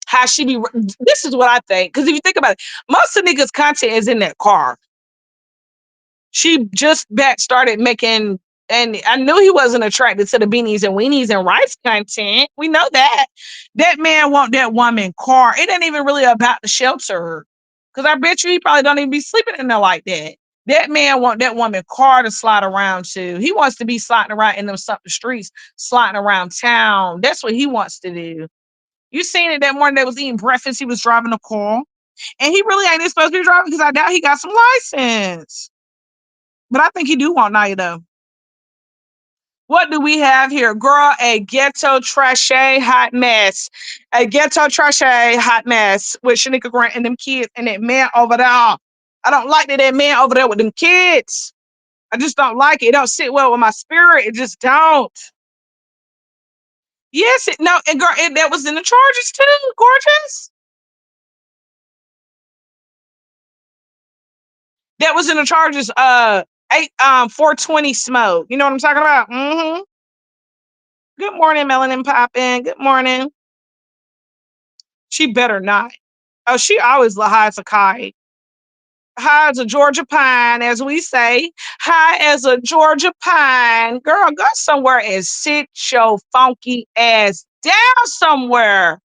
how she be. This is what I think because if you think about it, most of the niggas' content is in that car. She just back started making, and I knew he wasn't attracted to the beanies and weenies and rice content. We know that. That man want that woman car. It ain't even really about the shelter. Cause I bet you he probably don't even be sleeping in there like that. That man want that woman car to slide around to. He wants to be sliding around in them something streets, sliding around town. That's what he wants to do. You seen it that morning they was eating breakfast. He was driving a car. And he really ain't supposed to be driving because I doubt he got some license. But I think he do want Naya though. What do we have here? Girl, a ghetto trashy hot mess. A ghetto trashy hot mess with Shanika Grant and them kids and that man over there. I don't like that man over there with them kids. I just don't like it. It don't sit well with my spirit. It just don't. Yes, no, and girl, that was in the charges too, gorgeous. That was in the charges. 420 smoke. You know what I'm talking about? Mm-hmm. Good morning, Melanin Poppin'. Good morning. She better not. Oh, she always high as a kite. High as a Georgia pine, as we say. High as a Georgia pine. Girl, go somewhere and sit your funky ass down somewhere.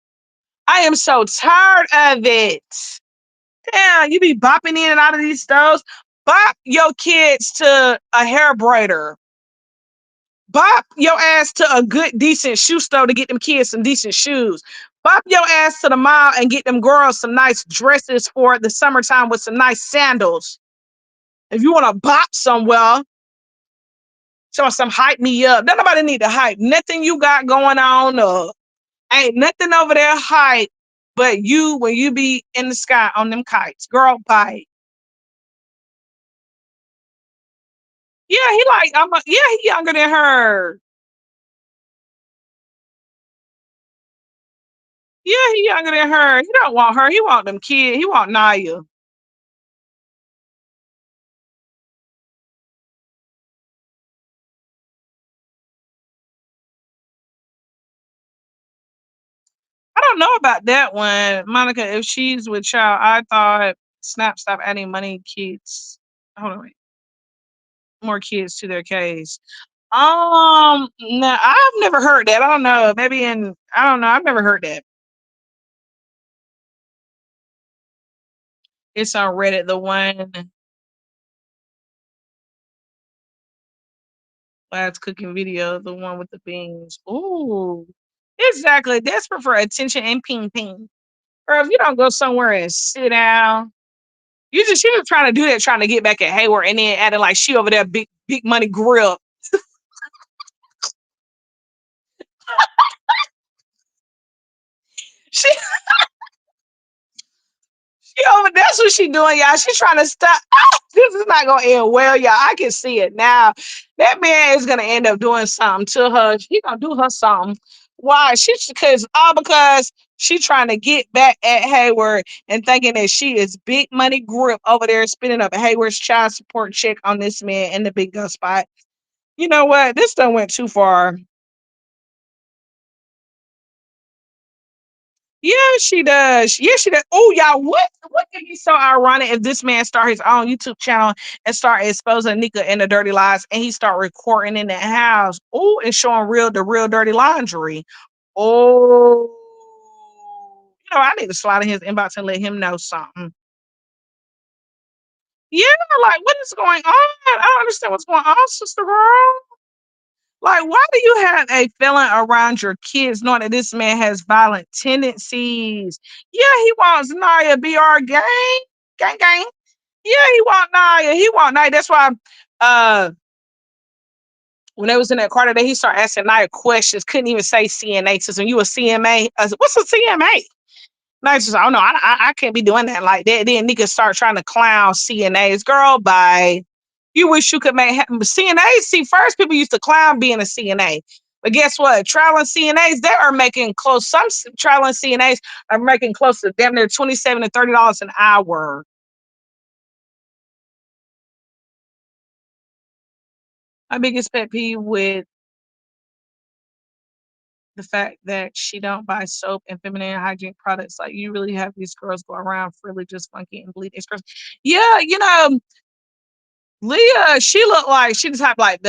I am so tired of it. Damn, you be bopping in and out of these stores. Bop your kids to a hair braider. Bop your ass to a good, decent shoe store to get them kids some decent shoes. Bop your ass to the mall and get them girls some nice dresses for the summertime with some nice sandals. If you want to bop somewhere, so some hype me up. Don't nobody need to hype. Nothing you got going on. Ain't nothing over there hype but you when you be in the sky on them kites. Girl, bye. Yeah, he like yeah, he younger than her. Yeah, he younger than her. He don't want her. He want them kids. He want Naya. I don't know about that one, Monica. If she's with child, I thought Snap stop adding money kids. Hold on, wait. More kids to their case. No, I've never heard that. I don't know. Maybe in I don't know. I've never heard that. It's on Reddit. The one last cooking video, the one with the beans. Ooh, exactly. Desperate for attention and ping ping. Or if you don't go somewhere and sit down, she was trying to do that, trying to get back at Hayward, and then adding like she over there, big money grill. She that's what she doing, y'all. She's trying to stop. Ah, this is not gonna end well, y'all. I can see it now. That man is gonna end up doing something to her. He gonna do her something. Why? Because she trying to get back at Hayward and thinking that she is big money grip over there spending up Hayward's child support check on this man in the big girl spot. You know what? This done went too far. Yeah, she does. Yeah, she does. Oh, y'all, what could be so ironic if this man start his own YouTube channel and start exposing Nika and the dirty lies, and he start recording in the house? Oh, and showing the real dirty laundry. Oh, I need to slide in his inbox and let him know something. Yeah, like what is going on? I don't understand what's going on, sister girl. Like, why do you have a feeling around your kids knowing that this man has violent tendencies? Yeah, he wants Naya BR gang. Yeah, he want Naya. He want Naya. That's why uh when they was in that car today, he started asking Naya questions. Couldn't even say CNA. So when you a CMA, what's a CMA? Naya says, oh no, I can't be doing that like that. Then Nika start trying to clown CNAs. Girl, bye. You wish you could make CNAs. See, first people used to clown being a CNA. But guess what? Traveling CNAs, they are making close. Traveling CNAs are making close to damn near $27 to $30 an hour. My biggest pet peeve with the fact that she don't buy soap and feminine hygiene products. Like you really have these girls go around freely just funky and bleeding. Yeah, Leah, she looked like she the type like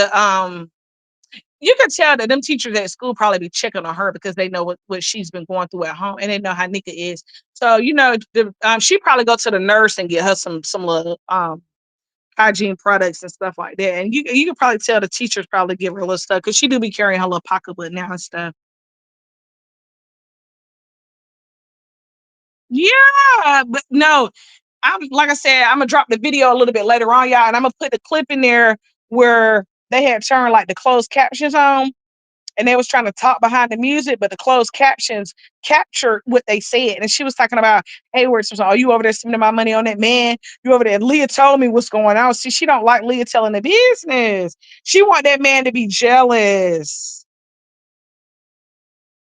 you could tell that them teachers at school probably be checking on her because they know what she's been going through at home and they know how Nika is. So, she probably go to the nurse and get her some little hygiene products and stuff like that. And you can probably tell the teachers probably give her a little stuff because she do be carrying her little pocketbook now and stuff. Yeah, but no, I'm like I said, I'm gonna drop the video a little bit later on, y'all, and I'm gonna put the clip in there where they had turned like the closed captions on and they was trying to talk behind the music, but the closed captions captured what they said. And she was talking about Hayward. So, oh, you over there spending my money on that man? You over there? Leah told me what's going on. See, she don't like Leah telling the business. She want that man to be jealous.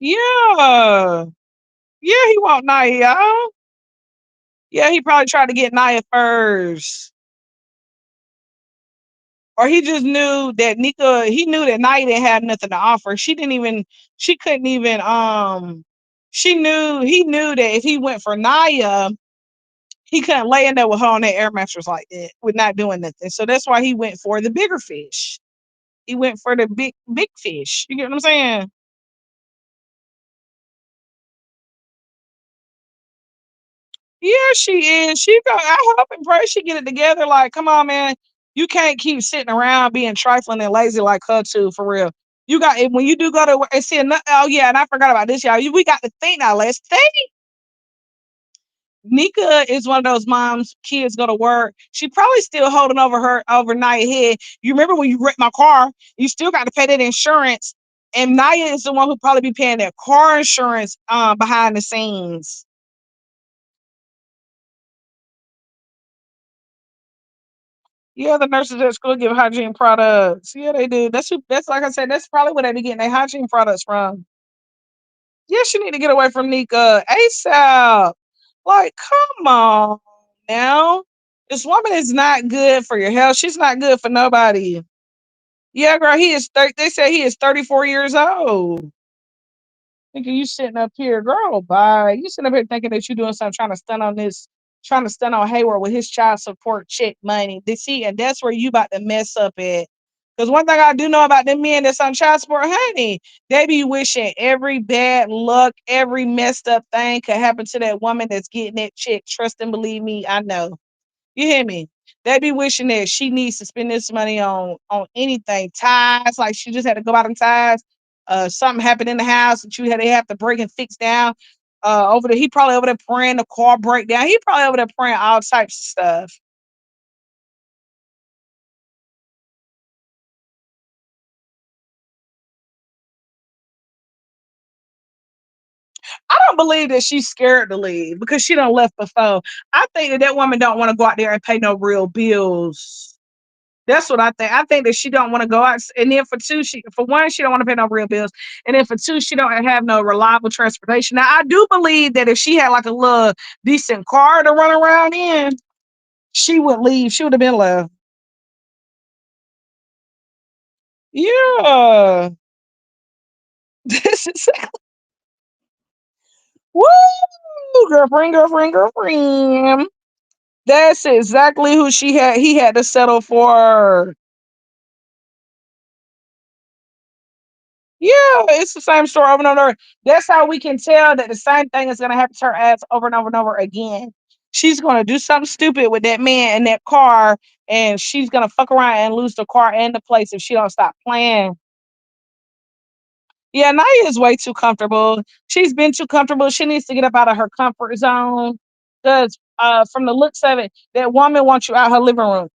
Yeah, yeah, he want Naya. Yeah, he probably tried to get Naya first. Or he just knew that he knew that Naya didn't have nothing to offer. She couldn't even, he knew that if he went for Naya, he couldn't lay in there with her on that air mattress like that with not doing nothing. So that's why he went for the bigger fish. He went for the big fish. You get what I'm saying? Yeah, she is. I hope and pray she get it together. Like, come on, man. You can't keep sitting around being trifling and lazy like her too, for real. You got when you do go to work and see oh yeah, and I forgot about this, y'all. We got to think now. Let's think. Nika is one of those moms, kids go to work. She probably still holding over her overnight head. You remember when you wrecked my car, you still got to pay that insurance. And Naya is the one who probably be paying that car insurance behind the scenes. Yeah, the nurses at school give hygiene products. Yeah, they do. That's like I said, that's probably where they be getting their hygiene products from. Yes, you need to get away from Nika ASAP. Like, come on now. This woman is not good for your health. She's not good for nobody. Yeah, girl, they say he is 34 years old. Thinking you sitting up here, girl, bye. You sitting up here thinking that you doing something, trying to stun on Hayward with his child support check money. See, and that's where you about to mess up at. Because one thing I do know about them men that's on child support, honey, they be wishing every bad luck, every messed up thing could happen to that woman that's getting that check. Trust and believe me, I know. You hear me? They be wishing that she needs to spend this money on anything. Ties, like she just had to go out on ties. Something happened in the house that they have to break and fix down. Over there, he probably over there praying the car breakdown. He probably over there praying all types of stuff. I don't believe that she's scared to leave because she done left before. I think that that woman don't want to go out there and pay no real bills. That's what I think. I think that she don't want to go out, and then for two, she for one, she don't want to pay no real bills, and then for two, she don't have no reliable transportation. Now, I do believe that if she had like a little decent car to run around in, she would leave. She would have been left. Yeah, this is woo, girlfriend, girlfriend, girlfriend. That's exactly who she had. He had to settle for. Yeah, it's the same story over and over. That's how we can tell that the same thing is going to happen to her ass over and over and over again. She's going to do something stupid with that man and that car, and she's going to fuck around and lose the car and the place if she don't stop playing. Yeah, Naya is way too comfortable. She's been too comfortable. She needs to get up out of her comfort zone. Because from the looks of it, that woman wants you out her living room.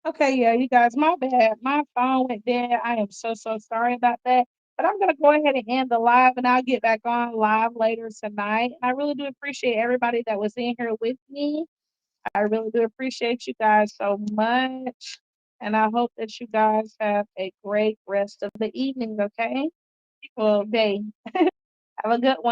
Okay, yeah, you guys, my bad. My phone went dead. I am so, so sorry about that. But I'm going to go ahead and end the live and I'll get back on live later tonight. I really do appreciate everybody that was in here with me. I really do appreciate you guys so much. And I hope that you guys have a great rest of the evening, okay? Well, day. Have a good one.